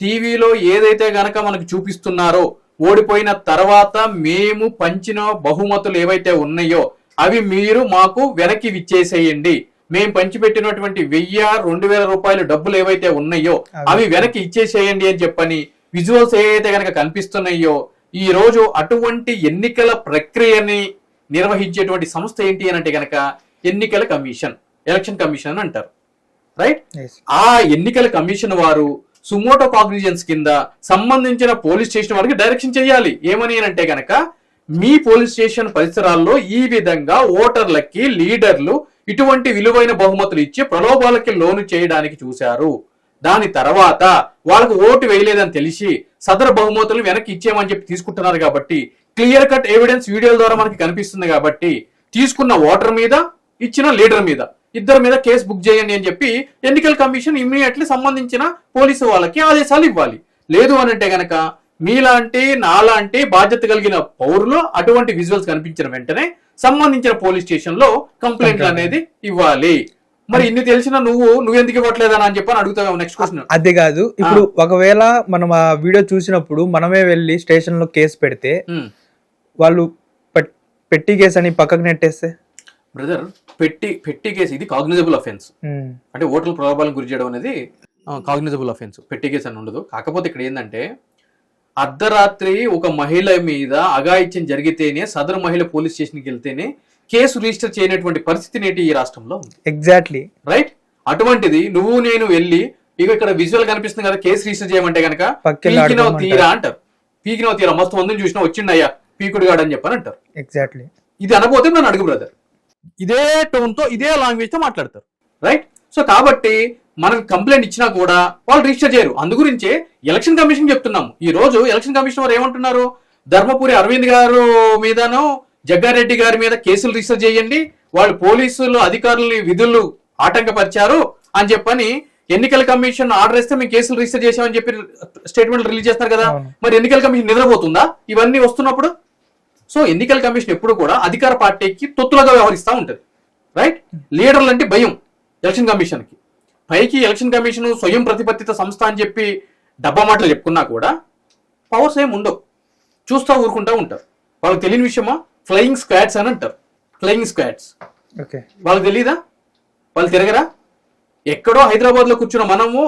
టీవీలో ఏదైతే గనక మనకు చూపిస్తున్నారో, ఓడిపోయిన తర్వాత మేము పంచిన బహుమతులు ఏవైతే ఉన్నాయో అవి మీరు మాకు వెనక్కి ఇచ్చేసేయండి, మేము పంచిపెట్టినటువంటి 1000-2000 రూపాయలు డబ్బులు ఏవైతే ఉన్నాయో అవి వెనక్కి ఇచ్చేసేయండి అని చెప్పని విజువల్స్ ఏవైతే గనక కనిపిస్తున్నాయో, ఈ రోజు అటువంటి ఎన్నికల ప్రక్రియని నిర్వహించేటువంటి సంస్థ ఏంటి అని అంటే గనక ఎన్నికల కమిషన్, ఎలక్షన్ కమిషన్ అని అంటారు. రైట్? ఆ ఎన్నికల కమిషన్ వారు సుమోటో కాగ్నిజెన్స్ కింద సంబంధించిన పోలీస్ స్టేషన్ వారికి డైరెక్షన్ చేయాలి. ఏమని అంటే గనక మీ పోలీస్ స్టేషన్ పరిసరాల్లో ఈ విధంగా ఓటర్లకి లీడర్లు ఇటువంటి విలువైన బహుమతులు ఇచ్చి ప్రలోభాలకి లోను చేయడానికి చూశారు. దాని తర్వాత వాళ్ళకు ఓటు వేయలేదని తెలిసి సదరు బహుమతులు వెనక్కి ఇచ్చేయమని చెప్పి తీసుకుంటున్నారు. కాబట్టి క్లియర్ కట్ ఎవిడెన్స్ వీడియోల ద్వారా మనకి కనిపిస్తుంది. కాబట్టి తీసుకున్న ఓటర్ మీద, ఇచ్చిన లీడర్ మీద, ఇద్దరి మీద కేసు బుక్ చేయండి అని చెప్పి ఎన్నికల కమిషన్ ఇమ్మీడియట్లీ సంబంధించిన పోలీసు వాళ్ళకి ఆదేశాలు ఇవ్వాలి. లేదు అని అంటే గనక మీలాంటి నాలాంటి బాధ్యత కలిగిన పౌరులు అటువంటి విజువల్స్ కనిపించిన వెంటనే సంబంధించిన పోలీస్ స్టేషన్ లో కంప్లైంట్లు అనేది ఇవ్వాలి. మరి ఇన్ని తెలిసిన నువ్వెందుకు ఇవ్వట్లేదని అని చెప్పని అడుగుతావు. నెక్స్ట్ క్వశ్చన్ అదే కాదు. ఇప్పుడు ఒకవేళ మనం ఆ వీడియో చూసినప్పుడు మనమే వెళ్ళి స్టేషన్ లో కేసు పెడితే వాళ్ళు పెట్టి కేసు అని పక్కకు నెట్టేస్తే, బ్రదర్ పెట్టి కేసు ఇది కాగ్నిజబుల్ అఫెన్స్. అంటే ఓటర్ల ప్రలోభాలను గురి చేయడం అనేది కాగ్నిజబుల్ అఫెన్స్, పెట్టి కేసు అని ఉండదు. కాకపోతే ఇక్కడ ఏంటంటే అర్ధరాత్రి ఒక మహిళ మీద అఘాయిత్యం జరిగితేనే సదరు మహిళ పోలీస్ స్టేషన్కి వెళ్తేనే కేసు రిజిస్టర్ చేయనటువంటి పరిస్థితి నేటి ఈ రాష్ట్రంలో ఉంది. Exactly right. అటువంటిది నేను వెళ్ళి ఇక ఇక్కడ విజువల్ కనిపిస్తుంది కదా, కేసు రిజిస్టర్ చేయమంటే కనుక పీకినో తీరా అంటారు. పీకినో తీరా మస్తు మందిని చూసినా వచ్చిండయ్యా పీకుడుగాడు అని చెప్పని అంటారు. ఎగ్జాక్ట్లీ. ఇది అనబోతే నన్ను అడుగు బ్రదర్, ఇదే టోన్ తో ఇదే లాంగ్వేజ్ తో మాట్లాడతారు. రైట్? సో కాబట్టి మనం కంప్లైంట్ ఇచ్చినా కూడా వాళ్ళు రిజిస్టర్ చేయరు. అందుగురించే ఎలక్షన్ కమిషన్ చెప్తున్నాము. ఈ రోజు ఎలక్షన్ కమిషన్ వారు ఏమంటున్నారు, ధర్మపురి అరవింద్ గారు మీదనో జగ్గారెడ్డి గారి మీద కేసులు రిజిస్టర్ చేయండి, వాళ్ళు పోలీసులు అధికారులని విధులు ఆటంకపరిచారు అని చెప్పని ఎన్నికల కమిషన్ ఆర్డర్ ఇస్తే మేము కేసులు రిజిస్టర్ చేసామని చెప్పి స్టేట్మెంట్ రిలీజ్ చేస్తారు కదా. మరి ఎన్నికల కమిషన్ నిద్రపోతుందా ఇవన్నీ వస్తున్నప్పుడు? సో ఎన్నికల కమిషన్ ఎప్పుడు కూడా అధికార పార్టీకి తొత్తులుగా వ్యవహరిస్తూ ఉంటుంది. రైట్? లీడర్లు అంటే భయం ఎలక్షన్ కమిషన్ కి. పైకి ఎలక్షన్ కమిషన్ స్వయం ప్రతిపత్తిత సంస్థ అని చెప్పి డబ్బా మాటలు చెప్పుకున్నా కూడా పవర్స్ ఏమి ఉండవు, చూస్తూ ఊరుకుంటూ ఉంటారు. వాళ్ళకి తెలియని విషయమా? ఫ్లయింగ్ స్క్వాడ్స్ అని అంటారు. ఫ్లయింగ్ స్క్వాడ్స్ వాళ్ళకి తెలీదా? వాళ్ళు తిరగరా? ఎక్కడో హైదరాబాద్ లో కూర్చున్న మనము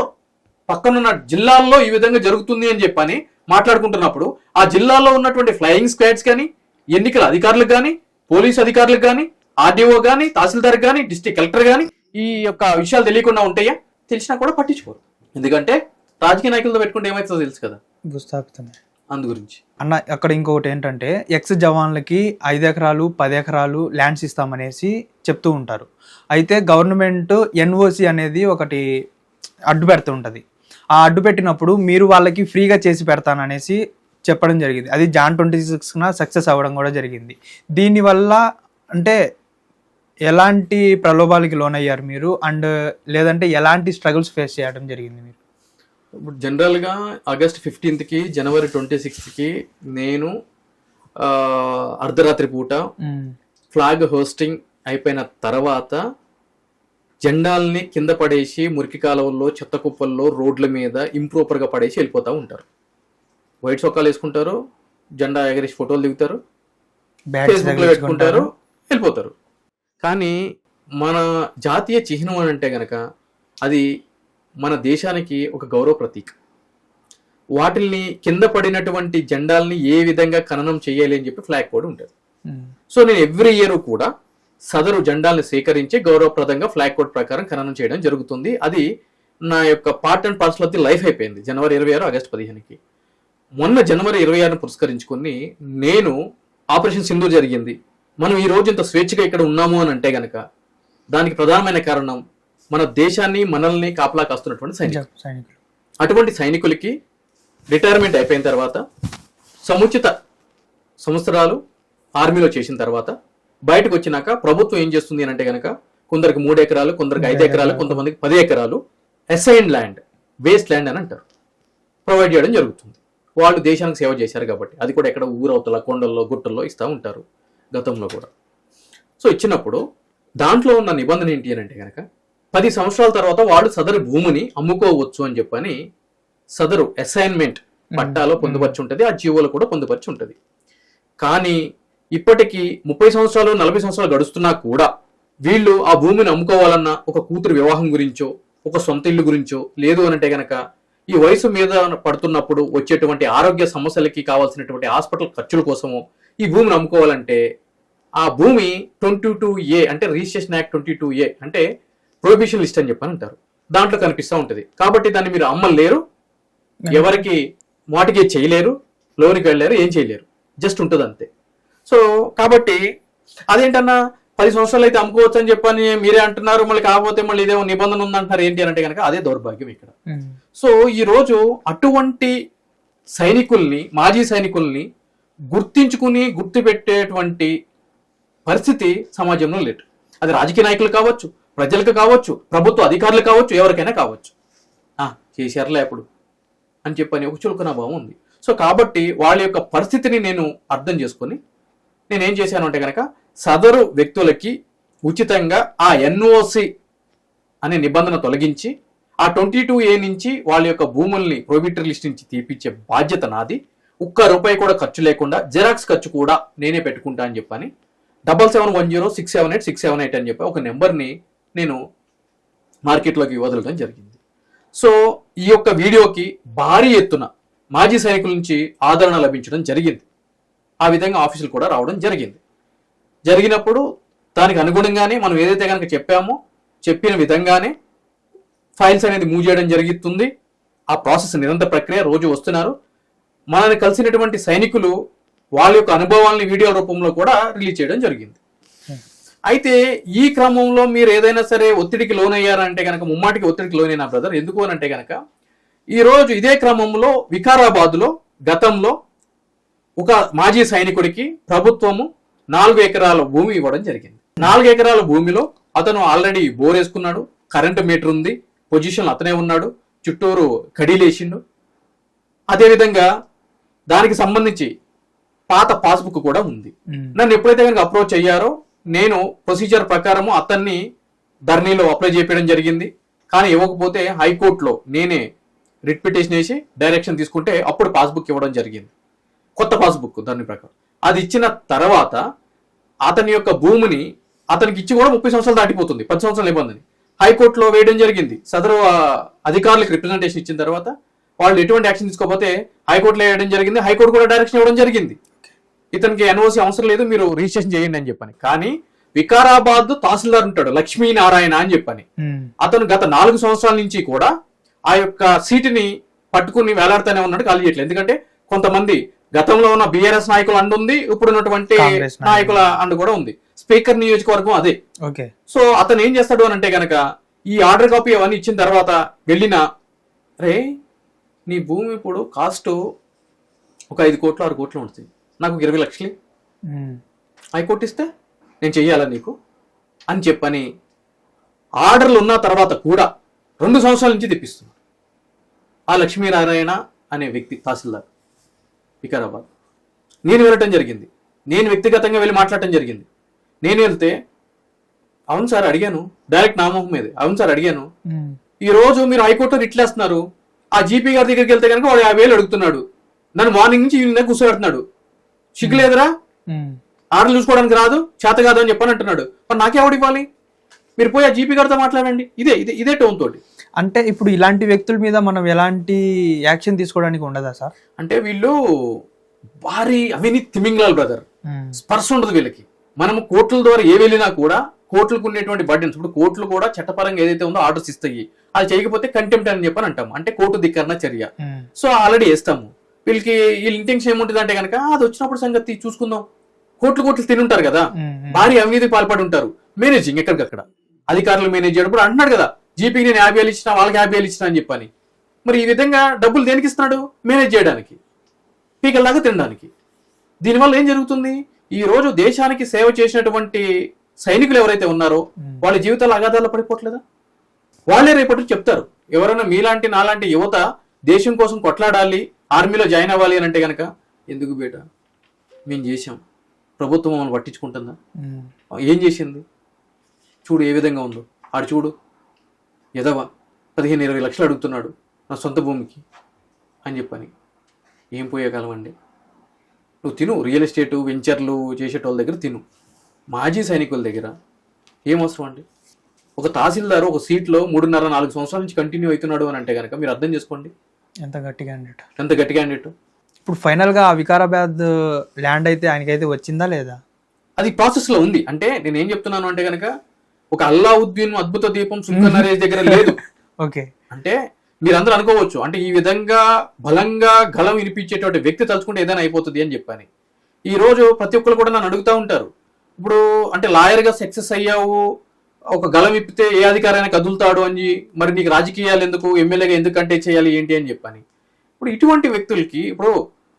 పక్కనున్న జిల్లాల్లో ఈ విధంగా జరుగుతుంది అని చెప్పని మాట్లాడుకుంటున్నప్పుడు ఆ జిల్లాలో ఉన్నటువంటి ఫ్లయింగ్ స్క్వాడ్స్ కానీ, ఎన్నికల అధికారులకు కానీ, పోలీస్ అధికారులకు కానీ, ఆర్డీఓ కానీ, తహసీల్దార్ కానీ, డిస్ట్రిక్ట్ కలెక్టర్ కానీ ఈ యొక్క విషయాలు తెలియకుండా ఉంటాయా? తెలిసినా కూడా పట్టించుకోరు. ఎందుకంటే రాజకీయ నాయకులతో పెట్టుకుంటే ఏమైతుందో తెలుసు కదా, భూస్థాపితమే. అందు గురించి అన్న అక్కడ ఇంకొకటి ఏంటంటే ఎక్స్ జవాన్లకి 5 ఎకరాలు 10 ఎకరాలు ల్యాండ్స్ ఇస్తామనేసి చెప్తూ ఉంటారు. అయితే గవర్నమెంట్ ఎన్ఓసి అనేది ఒకటి అడ్డు పెడుతూ ఉంటుంది. ఆ అడ్డు పెట్టినప్పుడు మీరు వాళ్ళకి ఫ్రీగా చేసి పెడతాననేసి చెప్పడం జరిగింది. అది జాన్ 26న సక్సెస్ అవ్వడం కూడా జరిగింది. దీనివల్ల అంటే ఎలాంటి ప్రలోభాలకి లోనయ్యారు మీరు, అండ్ లేదంటే ఎలాంటి స్ట్రగుల్స్ ఫేస్ చేయడం జరిగింది మీరు? ఇప్పుడు జనరల్గా ఆగస్ట్ 15కి జనవరి 26కి నేను అర్ధరాత్రి పూట ఫ్లాగ్ హోస్టింగ్ అయిపోయిన తర్వాత జెండాల్ని కింద పడేసి మురికి కాలువల్లో, చెత్త కుప్పల్లో, రోడ్ల మీద ఇంప్రాపర్గా పడేసి వెళ్ళిపోతూ ఉంటారు. వైట్ సొక్కాలు వేసుకుంటారు, జెండా ఎగరేసి ఫోటోలు దిగుతారు, ఫేస్బుక్లో పెట్టుకుంటారు, వెళ్ళిపోతారు. కానీ మన జాతీయ చిహ్నం అని అంటే గనక అది మన దేశానికి ఒక గౌరవ ప్రతీక. వాటిల్ని కింద పడినటువంటి జెండాల్ని ఏ విధంగా ఖననం చేయాలి అని చెప్పి ఫ్లాగ్ కోడ్ ఉంటుంది. సో నేను ఎవ్రీ ఇయర్ కూడా సదరు జెండాల్ని సేకరించి గౌరవప్రదంగా ఫ్లాగ్ కోడ్ ప్రకారం ఖననం చేయడం జరుగుతుంది. అది నా యొక్క part and parcel of the life అయిపోయింది జనవరి 26 ఆగస్టు 15కి. మొన్న జనవరి 26ను పురస్కరించుకొని నేను ఆపరేషన్ సింధూర్ జరిగింది. మనం ఈ రోజు ఇంత స్వేచ్ఛగా ఇక్కడ ఉన్నాము అని అంటే గనక దానికి ప్రధానమైన కారణం మన దేశాన్ని మనల్ని కాపలా కాస్తున్నటువంటి సైనికులు. అటువంటి సైనికులకి రిటైర్మెంట్ అయిపోయిన తర్వాత సముచిత సంవత్సరాలు ఆర్మీలో చేసిన తర్వాత బయటకు వచ్చినాక ప్రభుత్వం ఏం చేస్తుంది అని అంటే గనక కొందరికి 3 ఎకరాలు, కొందరికి 5 ఎకరాలు, కొంతమందికి 10 ఎకరాలు అసైన్ ల్యాండ్ వేస్ట్ ల్యాండ్ అని అంటారు, ప్రొవైడ్ చేయడం జరుగుతుంది. వాళ్ళు దేశానికి సేవ చేశారు కాబట్టి, అది కూడా ఎక్కడ ఊరవతల కొండల్లో గుట్టల్లో ఇస్తూ ఉంటారు గతంలో కూడా. సో ఇచ్చినప్పుడు దాంట్లో ఉన్న నిబంధన ఏంటి అని అంటే కనుక 10 సంవత్సరాల తర్వాత వాళ్ళు సదరు భూమిని అమ్ముకోవచ్చు అని చెప్పని సదరు అసైన్మెంట్ పట్టాలో పొందుపరిచి ఉంటుంది, ఆ జీవోలో కూడా పొందుపరిచి ఉంటుంది. కానీ ఇప్పటికీ 30 సంవత్సరాలు 40 సంవత్సరాలు గడుస్తున్నా కూడా వీళ్ళు ఆ భూమిని అమ్ముకోవాలన్నా ఒక కూతురు వివాహం గురించో, ఒక సొంత ఇల్లు గురించో, లేదు అని అంటే గనక ఈ వయసు మీద పడుతున్నప్పుడు వచ్చేటువంటి ఆరోగ్య సమస్యలకి కావాల్సినటువంటి హాస్పిటల్ ఖర్చుల కోసమో ఈ భూమిని అమ్ముకోవాలంటే ఆ భూమి 22A అంటే రిజిస్ట్రేషన్ యాక్ట్ 22A అంటే ప్రొహిబిషన్ లిస్ట్ అని చెప్పని అంటారు, దాంట్లో కనిపిస్తూ ఉంటుంది. కాబట్టి దాన్ని మీరు అమ్మలేరు, ఎవరికి వాటికి చేయలేరు, లోనికి వెళ్ళలేరు, ఏం చేయలేరు, జస్ట్ ఉంటుంది అంతే. సో కాబట్టి అదేంటన్నా 10 సంవత్సరాలు అయితే అమ్ముకోవచ్చు అని చెప్పని మీరే అంటున్నారు, మళ్ళీ కాకపోతే మళ్ళీ ఇదేమో నిబంధన ఉందంటున్నారు ఏంటి అని అంటే కనుక అదే దౌర్భాగ్యం ఇక్కడ. సో ఈ రోజు అటువంటి సైనికుల్ని, మాజీ సైనికుల్ని గుర్తించుకుని గుర్తుపెట్టేటువంటి పరిస్థితి సమాజంలో లేదు. అది రాజకీయ నాయకులు కావచ్చు, ప్రజలకు కావచ్చు, ప్రభుత్వ అధికారులు కావచ్చు, ఎవరికైనా కావచ్చు. చేశారులే అప్పుడు అని చెప్పని ఒక చులకన భావం ఉంది. సో కాబట్టి వాళ్ళ యొక్క పరిస్థితిని నేను అర్థం చేసుకొని నేనేం చేశాను అంటే కనుక సదరు వ్యక్తులకి ఉచితంగా ఆ ఎన్ఓసి అనే నిబంధన తొలగించి ఆ 22A నుంచి వాళ్ళ యొక్క భూముల్ని ప్రొహిబిటరీ లిస్ట్ నుంచి తీపిచ్చే బాధ్యత నాది. ₹1 కూడా ఖర్చు లేకుండా జెరాక్స్ ఖర్చు కూడా నేనే పెట్టుకుంటా అని చెప్పని 7710678678 అని చెప్పి ఒక నెంబర్ని నేను మార్కెట్లోకి వదలడం జరిగింది. సో ఈ యొక్క వీడియోకి భారీ ఎత్తున మాజీ సైనికుల నుంచి ఆదరణ లభించడం జరిగింది. ఆ విధంగా ఆఫీసులు కూడా రావడం జరిగింది. జరిగినప్పుడు దానికి అనుగుణంగానే మనం ఏదైతే కనుక చెప్పామో చెప్పిన విధంగానే ఫైల్స్ అనేది మూవ్ చేయడం జరుగుతుంది. ఆ ప్రాసెస్ నిరంతర ప్రక్రియ, రోజు వస్తున్నారు. మనల్ని కలిసినటువంటి సైనికులు వాళ్ళ యొక్క అనుభవాలని వీడియో రూపంలో కూడా రిలీజ్ చేయడం జరిగింది. అయితే ఈ క్రమంలో మీరు ఏదైనా సరే ఒత్తిడికి లోనయ్యారంటే కనుక ముమ్మాటికి ఒత్తిడికి లోనైనా బ్రదర్. ఎందుకు అని అంటే కనుక ఈరోజు ఇదే క్రమంలో వికారాబాద్లో గతంలో ఒక మాజీ సైనికుడికి ప్రభుత్వము 4 ఎకరాల భూమి ఇవ్వడం జరిగింది. 4 ఎకరాల భూమిలో అతను ఆల్రెడీ బోర్ వేసుకున్నాడు, కరెంటు మీటర్ ఉంది, పొజిషన్ అతనే ఉన్నాడు, చుట్టూరు కడీలేసిండు. అదేవిధంగా దానికి సంబంధించి పాత పాస్బుక్ కూడా ఉంది. నన్ను ఎప్పుడైతే కనుక అప్రోచ్ అయ్యారో నేను ప్రొసీజర్ ప్రకారము అతన్ని ధర్నీలో అప్లై చేయడం జరిగింది. కానీ ఇవ్వకపోతే హైకోర్టులో నేనే రిట్ పిటిషన్ వేసి డైరెక్షన్ తీసుకుంటే అప్పుడు పాస్బుక్ ఇవ్వడం జరిగింది, కొత్త పాస్బుక్ ధర్నీ ప్రకారం. అది ఇచ్చిన తర్వాత అతని యొక్క భూమిని అతనికి ఇచ్చి కూడా 30 సంవత్సరాలు దాటిపోతుంది, 10 సంవత్సరాల నిబంధన హైకోర్టులో వేయడం జరిగింది. సదరు అధికారులకు రిప్రజెంటేషన్ ఇచ్చిన తర్వాత వాళ్ళు ఎటువంటి యాక్షన్ తీసుకోకపోతే హైకోర్టులో వేయడం జరిగింది. హైకోర్టు కూడా డైరెక్షన్ ఇవ్వడం జరిగింది, ఇతనికి ఎన్ఓసి అవసరం లేదు, మీరు రిజిస్ట్రేషన్ చేయండి అని చెప్పని. కానీ వికారాబాద్ తహసీల్దార్ ఉంటాడు లక్ష్మీనారాయణ అని చెప్పని, అతను గత 4 సంవత్సరాల నుంచి కూడా ఆ యొక్క సీటుని పట్టుకుని వేలాడుతూనే ఉన్నాడు, ఖాళీ చేయట్లేదు. ఎందుకంటే కొంతమంది గతంలో ఉన్న బీఆర్ఎస్ నాయకుల అండు ఉంది, ఇప్పుడు ఉన్నటువంటి నాయకుల అండు కూడా ఉంది. స్పీకర్ నియోజకవర్గం అదే. సో అతను ఏం చేస్తాడు అని అంటే గనక ఈ ఆర్డర్ కాపీ అవన్నీ ఇచ్చిన తర్వాత వెళ్ళిన రే నీ భూమి ఇప్పుడు కాస్ట్ ఒక 5 కోట్లు 6 కోట్లు ఉంటుంది, నాకు 20 లక్షలు హైకోర్టు ఇస్తే నేను చెయ్యాలా నీకు అని చెప్పని ఆర్డర్లు ఉన్న తర్వాత కూడా 2 సంవత్సరాల నుంచి తెప్పిస్తున్నాడు ఆ లక్ష్మీనారాయణ అనే వ్యక్తి తహసీల్దార్ వికారాబాద్. నేను వెళ్ళటం జరిగింది, నేను వ్యక్తిగతంగా వెళ్ళి మాట్లాడటం జరిగింది. నేను వెళ్తే అవును సార్ అడిగాను, డైరెక్ట్ నామోహం మీద అవును సార్ అడిగాను, ఈ రోజు మీరు హైకోర్టులో రిట్లేస్తున్నారు, ఆ జీపీ గారి దగ్గరికి వెళ్తే కనుక వాడు 50,000 అడుగుతున్నాడు, నన్ను మార్నింగ్ నుంచి ఈవినింగ్ దాకా కూర్చోబెడుతున్నాడు, సిగ్గులేదురా, ఆర్డర్లు చూసుకోవడానికి రాదు, చేత కాదు అని చెప్పని అంటున్నాడు. మరి నాకే ఎవడు ఇవ్వాలి? మీరు పోయి ఆ జీపీ గారితో మాట్లాడండి. ఇదే టోన్ తోటి. అంటే ఇప్పుడు ఇలాంటి వ్యక్తుల మీద మనం ఎలాంటి యాక్షన్ తీసుకోవడానికి ఉండదా సార్? అంటే వీళ్ళు భారీ అవినీతి తిమింగలాలు బ్రదర్, స్పర్శ ఉండదు వీళ్ళకి. మనం కోర్టుల ద్వారా ఏ వెళ్ళినా కూడా కోర్టులకు ఉండేటువంటి బర్డెన్స్, ఇప్పుడు కోర్టులు కూడా చట్టపరంగా ఏదైతే ఉందో ఆర్డర్స్ ఇస్తాయి, అది చేయకపోతే కంటెంప్ట్ అని చెప్పని అంటాము, అంటే కోర్టు ధిక్కరణ చర్య. సో ఆల్రెడీ వేస్తాము. వీళ్ళ ఇంటెన్షన్ ఏముంటుంది అంటే కనుక అది వచ్చినప్పుడు సంగతి చూసుకుందాం. కోట్లు తినుంటారు కదా, భారీ అవినీతికి పాల్పడి ఉంటారు. మేనేజింగ్ ఎక్కడికక్కడ అధికారులు మేనేజ్ చేయడం అంటున్నాడు కదా, జీపీకి నేను 50,000 ఇచ్చినా, వాళ్ళకి 50,000 ఇచ్చినా అని చెప్పని. మరి ఈ విధంగా డబ్బులు దేనికి ఇస్తున్నాడు? మేనేజ్ చేయడానికి, పీకల్లాగా తినడానికి. దీనివల్ల ఏం జరుగుతుంది? ఈ రోజు దేశానికి సేవ చేసినటువంటి సైనికులు ఎవరైతే ఉన్నారో వాళ్ళ జీవితాలు అగాధాల్లో పడిపోవట్లేదా? వాళ్ళే రేపటి చెప్తారు, ఎవరైనా మీలాంటి నాలాంటి యువత దేశం కోసం కొట్లాడాలి, ఆర్మీలో జాయిన్ అవ్వాలి అని అంటే కనుక ఎందుకు బేట మేము చేసాం, ప్రభుత్వం మమ్మల్ని పట్టించుకుంటుందా? ఏం చేసింది చూడు, ఏ విధంగా ఉందో ఆడు చూడు, ఎదవ 15-20 లక్షలు అడుగుతున్నాడు నా సొంత భూమికి అని చెప్పని. ఏం పోయే కాలం అండి. నువ్వు తిను, రియల్ ఎస్టేటు వెంచర్లు చేసేటోళ్ళ దగ్గర తిను, మాజీ సైనికుల దగ్గర ఏం అవసరం అండి? ఒక తహసీల్దారు ఒక సీట్లో 3.5-4 సంవత్సరాల నుంచి కంటిన్యూ అవుతున్నాడు అని అంటే కనుక మీరు అర్థం చేసుకోండి ఎంత గట్టి క్యాండిడేట్. ఎంత గట్టి క్యాండిడేట్. ఇప్పుడు ఫైనల్గా ఆ వికారాబాద్ ల్యాండ్ అయితే ఆయనకైతే వచ్చిందా లేదా? అది ప్రాసెస్లో ఉంది. అంటే నేను ఏం చెప్తున్నాను అంటే కనుక ఒక అల్లావుద్దీన్ అద్భుత దీపం సుల్తాన్ నరేష్ దగ్గర లేదు. ఓకే, అంటే మీరందరూ అనుకోవచ్చు అంటే ఈ విధంగా బలంగా గళం వినిపించేటువంటి వ్యక్తి తలుచుకుంటే ఏదైనా అయిపోతుంది అని చెప్పని. ఈ రోజు ప్రతి ఒక్కరు కూడా నన్ను అడుగుతూ ఉంటారు, ఇప్పుడు అంటే లాయర్గా సక్సెస్ అయ్యావు, ఒక గళం ఇప్పితే ఏ అధికారైనా కదులుతాడు అని, మరి నీకు రాజకీయాలు ఎందుకు, ఎమ్మెల్యేగా ఎందుకంటే చేయాలి ఏంటి అని చెప్పని. ఇప్పుడు ఇటువంటి వ్యక్తులకి ఇప్పుడు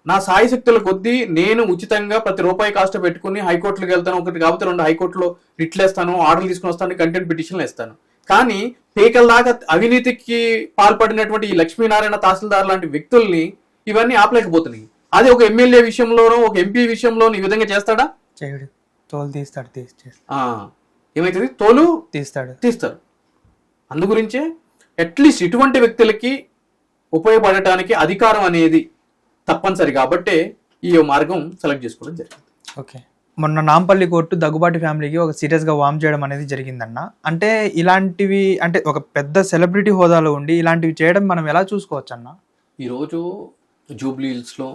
నా సాయి శక్తుల కొద్దీ నేను ఉచితంగా ప్రతి రూపాయి కాస్ట్ పెట్టుకుని హైకోర్టులకు వెళ్తాను, ఒకటి కాకపోతే 2 హైకోర్టులో రిట్లు వేస్తాను, ఆర్డర్లు తీసుకుని వస్తాను, కంటెంట్ పిటిషన్లు వేస్తాను. కానీ పేకల దాకా అవినీతికి పాల్పడినటువంటి ఈ లక్ష్మీనారాయణ తహసీల్దార్ లాంటి వ్యక్తుల్ని ఇవన్నీ ఆపలేకపోతున్నాయి. అదే ఒక ఎమ్మెల్యే విషయంలోనో ఒక ఎంపీ విషయంలోనూ ఈ విధంగా చేస్తాడా? చేయడు, తోలు తీస్తాడు. ఏమైతుంది? తోలు తీస్తారు. అందు గురించే అట్లీస్ట్ ఇటువంటి వ్యక్తులకి ఉపయోగపడటానికి అధికారం అనేది తప్పనిసరి కాబట్టే ఈ మార్గం సెలెక్ట్ చేసుకోవడం జరిగింది. ఓకే, మొన్న నాంపల్లి కోర్టు దగ్గుబాటి ఫ్యామిలీకి ఒక సీరియస్గా వార్న్ చేయడం అనేది జరిగిందన్న. అంటే ఇలాంటివి అంటే ఒక పెద్ద సెలబ్రిటీ హోదాలో ఉండి ఇలాంటివి చేయడం మనం ఎలా చూసుకోవచ్చు అన్న? ఈరోజు జూబ్లీ హిల్స్లో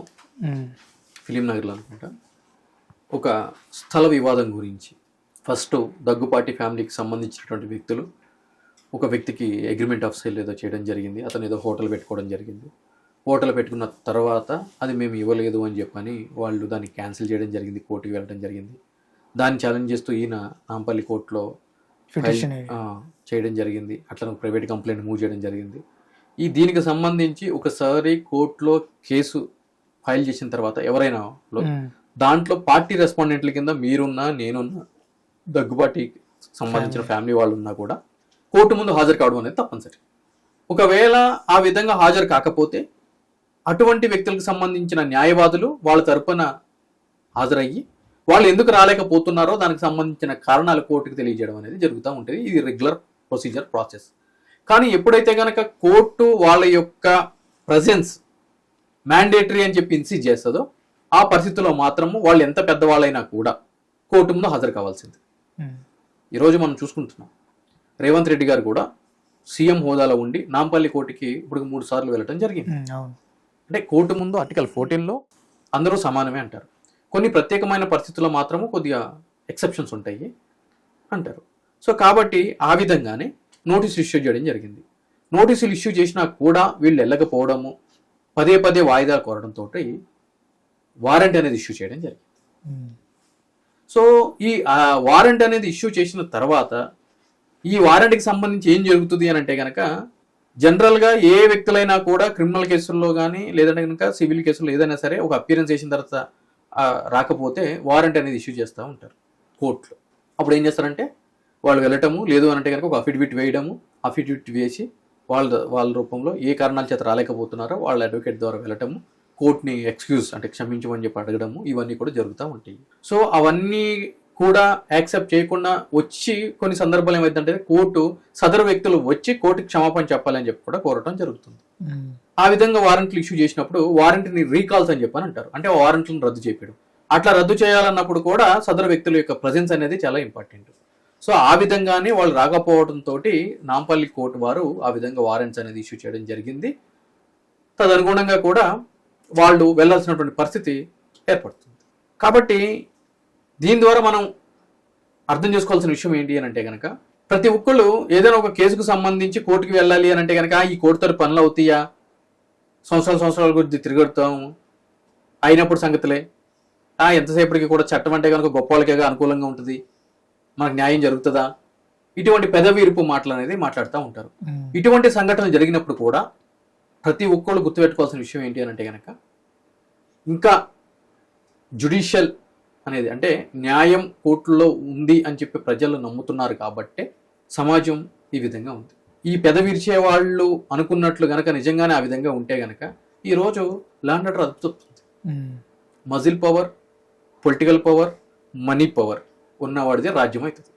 ఫిలిం నగర్లో అనుకుంటా ఒక స్థల వివాదం గురించి ఫస్ట్ దగ్గుపాటి ఫ్యామిలీకి సంబంధించినటువంటి వ్యక్తులు ఒక వ్యక్తికి అగ్రిమెంట్ ఆఫ్ సేల్ ఏదో చేయడం జరిగింది. అతను ఏదో హోటల్ పెట్టుకోవడం జరిగింది. హోటల్ పెట్టుకున్న తర్వాత అది మేము ఇవ్వలేదు అని చెప్పని వాళ్ళు దాన్ని క్యాన్సిల్ చేయడం జరిగింది, కోర్టుకి వెళ్ళడం జరిగింది. దాన్ని ఛాలెంజ్ చేస్తూ ఈయన నాంపల్లి కోర్టులో చేయడం జరిగింది. అట్లా ప్రైవేట్ కంప్లైంట్ మూవ్ చేయడం జరిగింది. దీనికి సంబంధించి ఒకసారి కోర్టులో కేసు ఫైల్ చేసిన తర్వాత ఎవరైనా దాంట్లో పార్టీ రెస్పాండెంట్ల కింద మీరున్నా, నేనున్నా, దగ్గుబాటికి సంబంధించిన ఫ్యామిలీ వాళ్ళు ఉన్నా కూడా కోర్టు ముందు హాజరు కావడం అనేది తప్పనిసరి. ఒకవేళ ఆ విధంగా హాజరు కాకపోతే అటువంటి వ్యక్తులకు సంబంధించిన న్యాయవాదులు వాళ్ళ తరపున హాజరయ్యి వాళ్ళు ఎందుకు రాలేకపోతున్నారో దానికి సంబంధించిన కారణాలు కోర్టుకు తెలియజేయడం అనేది జరుగుతూ ఉంటుంది. ఇది రెగ్యులర్ ప్రొసీజర్ ప్రాసెస్. కానీ ఎప్పుడైతే కనుక కోర్టు వాళ్ళ యొక్క ప్రజెన్స్ మ్యాండేటరీ అని చెప్పి ఇన్సిస్ట్ చేస్తుందో ఆ పరిస్థితుల్లో మాత్రము వాళ్ళు ఎంత పెద్దవాళ్ళైనా కూడా కోర్టు ముందు హాజరు కావాల్సింది. ఈరోజు మనం చూసుకుంటున్నాం రేవంత్ రెడ్డి గారు కూడా సీఎం హోదాలో ఉండి నాంపల్లి కోర్టుకి ఇప్పుడు 3 సార్లు వెళ్ళడం జరిగింది. అంటే కోర్టు ముందు ఆర్టికల్ 14లో అందరూ సమానమే అంటారు. కొన్ని ప్రత్యేకమైన పరిస్థితుల్లో మాత్రము కొద్దిగా ఎక్సెప్షన్స్ ఉంటాయి అంటారు. సో కాబట్టి ఆ విధంగానే నోటీసులు ఇష్యూ చేయడం జరిగింది. నోటీసులు ఇష్యూ చేసినా కూడా వీళ్ళు వెళ్ళకపోవడము, పదే వాయిదా కోరడంతో వారెంట్ అనేది ఇష్యూ చేయడం జరిగింది. సో ఈ వారెంట్ అనేది ఇష్యూ చేసిన తర్వాత ఈ వారెంట్కి సంబంధించి ఏం జరుగుతుంది అని అంటే కనుక జనరల్గా ఏ వ్యక్తులైనా కూడా క్రిమినల్ కేసుల్లో కానీ లేదంటే కనుక సివిల్ కేసుల్లో ఏదైనా సరే ఒక అపియరెన్స్ చేసిన తర్వాత రాకపోతే వారెంట్ అనేది ఇష్యూ చేస్తూ ఉంటారు కోర్టులో. అప్పుడు ఏం చేస్తారంటే వాళ్ళు వెళ్ళటము, లేదు అంటే కనుక ఒక అఫిడవిట్ వేయడము, అఫిడవిట్ వేసి వాళ్ళ రూపంలో ఏ కారణాల చేత రాలేకపోతున్నారో వాళ్ళ అడ్వకేట్ ద్వారా వెళ్ళటము, కోర్టుని ఎక్స్క్యూజ్ అంటే క్షమించమని చెప్పి అడగడము, ఇవన్నీ కూడా జరుగుతూ ఉంటాయి. సో అవన్నీ కూడా యాక్సెప్ట్ చేయకుండా వచ్చి కొన్ని సందర్భాలు ఏమైందంటే కోర్టు సదరు వ్యక్తులు వచ్చి కోర్టుకి క్షమాపణ చెప్పాలని చెప్పి కూడా కోరటం జరుగుతుంది. ఆ విధంగా వారెంట్లు ఇష్యూ చేసినప్పుడు వారెంట్ని రీకాల్స్ అని చెప్పని అంటారు. అంటే వారెంట్లను రద్దు చేయడం. అట్లా రద్దు చేయాలన్నప్పుడు కూడా సదరు వ్యక్తుల యొక్క ప్రజెన్స్ అనేది చాలా ఇంపార్టెంట్. సో ఆ విధంగానే వాళ్ళు రాకపోవడంతో నాంపల్లి కోర్టు వారు ఆ విధంగా వారెంట్స్ అనేది ఇష్యూ చేయడం జరిగింది. తదనుగుణంగా కూడా వాళ్ళు వెళ్లాల్సినటువంటి పరిస్థితి ఏర్పడుతుంది. కాబట్టి దీని ద్వారా మనం అర్థం చేసుకోవాల్సిన విషయం ఏంటి అని అంటే కనుక ప్రతి ఒక్కళ్ళు ఏదైనా ఒక కేసుకు సంబంధించి కోర్టుకి వెళ్ళాలి అని అంటే కనుక ఈ కోర్టుతో పనులు అవుతాయా, సంవత్సరాల గురించి తిరగడతాము అయినప్పుడు సంగతులే, ఎంతసేపటికి కూడా చట్టం అంటే కనుక గొప్ప వాళ్ళకే అనుకూలంగా ఉంటుంది, మనకు న్యాయం జరుగుతుందా, ఇటువంటి పెదవీర్పు మాటలు అనేది మాట్లాడుతూ ఉంటారు. ఇటువంటి సంఘటనలు జరిగినప్పుడు కూడా ప్రతి ఒక్కళ్ళు గుర్తుపెట్టుకోవాల్సిన విషయం ఏంటి అని అంటే కనుక ఇంకా జుడిషియల్ అనేది అంటే న్యాయం కోర్టులో ఉంది అని చెప్పి ప్రజలు నమ్ముతున్నారు కాబట్టే సమాజం ఈ విధంగా ఉంది. ఈ పెద విరిచే వాళ్ళు అనుకున్నట్లు గనక నిజంగానే ఆ విధంగా ఉంటే గనక ఈరోజు ల్యాండ్ ఆర్డర్ అదుపుతుంది. Muscle power, political power, money power ఉన్నవాడిదే రాజ్యం అవుతుంది.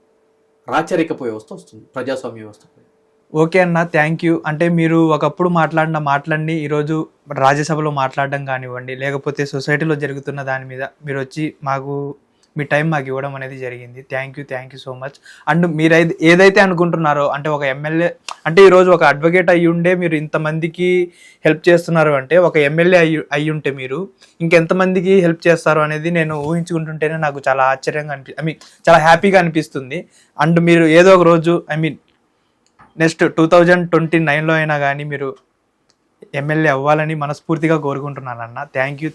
రాచరిక వ్యవస్థ వస్తుంది, ప్రజాస్వామ్య వ్యవస్థ. ఓకే అన్న, థ్యాంక్ యూ. అంటే మీరు ఒకప్పుడు మాట్లాడిన మాటలన్నీ ఈరోజు రాజ్యసభలో మాట్లాడడం కానివ్వండి, లేకపోతే సొసైటీలో జరుగుతున్న దాని మీద మీరు వచ్చి మాకు మీ టైం మాకు ఇవ్వడం అనేది జరిగింది. Thank you so much. And మీరు ఏదైతే అనుకుంటున్నారో, అంటే ఒక ఎమ్మెల్యే, అంటే ఈరోజు ఒక అడ్వకేట్ అయ్యి ఉండే మీరు ఇంతమందికి హెల్ప్ చేస్తున్నారు అంటే, ఒక ఎమ్మెల్యే అయ్యి ఉంటే మీరు ఇంకెంతమందికి హెల్ప్ చేస్తారు అనేది నేను ఊహించుకుంటుంటేనే నాకు చాలా ఆశ్చర్యంగా చాలా హ్యాపీగా అనిపిస్తుంది. అండ్ మీరు ఏదో ఒక రోజు నెక్స్ట్ 2029లో అయినా కానీ మీరు ఎమ్మెల్యే అవ్వాలని మనస్ఫూర్తిగా కోరుకుంటున్నాను అన్న. థ్యాంక్ యూ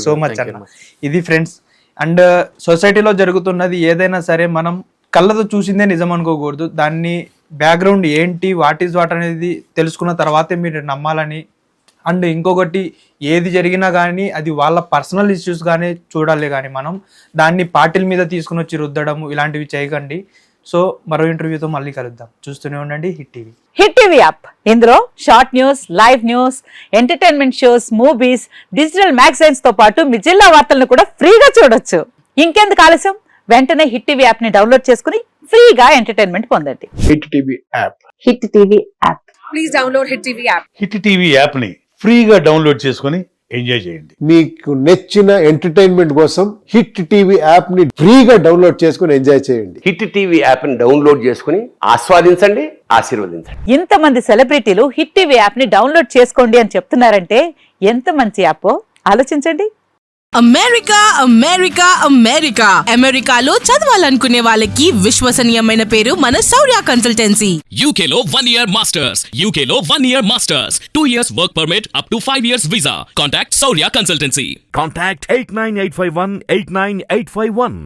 సో మచ్ అన్న. ఇది ఫ్రెండ్స్, అండ్ సొసైటీలో జరుగుతున్నది ఏదైనా సరే మనం కళ్ళతో చూసిందే నిజం అనుకోకూడదు. దాన్ని బ్యాక్గ్రౌండ్ ఏంటి, వాట్ అనేది తెలుసుకున్న తర్వాతే మీరు నమ్మాలని. అండ్ ఇంకొకటి, ఏది జరిగినా కానీ అది వాళ్ళ పర్సనల్ ఇష్యూస్ కానీ చూడాలి, కానీ మనం దాన్ని పార్టీల మీద తీసుకుని వచ్చి రుద్దడము ఇలాంటివి చేయకండి. సో మరో ఇంటర్వ్యూతో మళ్ళీ కలుద్దాం. చూస్తూనే ఉండండి hit TV. Hit TV app, ఇందులో short news, live news, entertainment shows, movies, digital magazines తో పాటు మీ జిల్లా వార్తలను కూడా ఫ్రీగా చూడొచ్చు. ఇంకెందుకు ఆలస్యం, వెంటనే హిట్ టీవీ యాప్ ని డౌన్లోడ్ చేసుకుని ఫ్రీగా ఎంటర్టైన్మెంట్ పొందండి. Hit TV app. Hit TV app. Please download hit TV app. Hit TV app ని ఫ్రీగా డౌన్లోడ్ చేసుకొని ఎంజాయ్ చేయండి. మీకు నచ్చిన ఎంటర్టైన్మెంట్ కోసం హిట్ టీవీ యాప్ ని ఫ్రీగా డౌన్లోడ్ చేసుకుని ఎంజాయ్ చేయండి. హిట్ టీవీ యాప్ ని డౌన్లోడ్ చేసుకుని ఆస్వాదించండి, ఆశీర్వదించండి. ఇంతమంది సెలబ్రిటీలు హిట్ టీవీ యాప్ ని డౌన్లోడ్ చేసుకోండి అని చెప్తున్నారంటే ఎంత మంచి యాప్ ఆలోచించండి. అమెరికా అమెరికా అమెరికా అమెరికాలో చదవాలనుకునే వాళ్ళకి విశ్వసనీయమైన పేరు మన శౌర్య కన్సల్టెన్సీ. UK లో 1 year masters, UK లో 1 year masters, 2 years work permit up to 5 years visa. Contact Saurya Consultancy. Contact 89851 89851.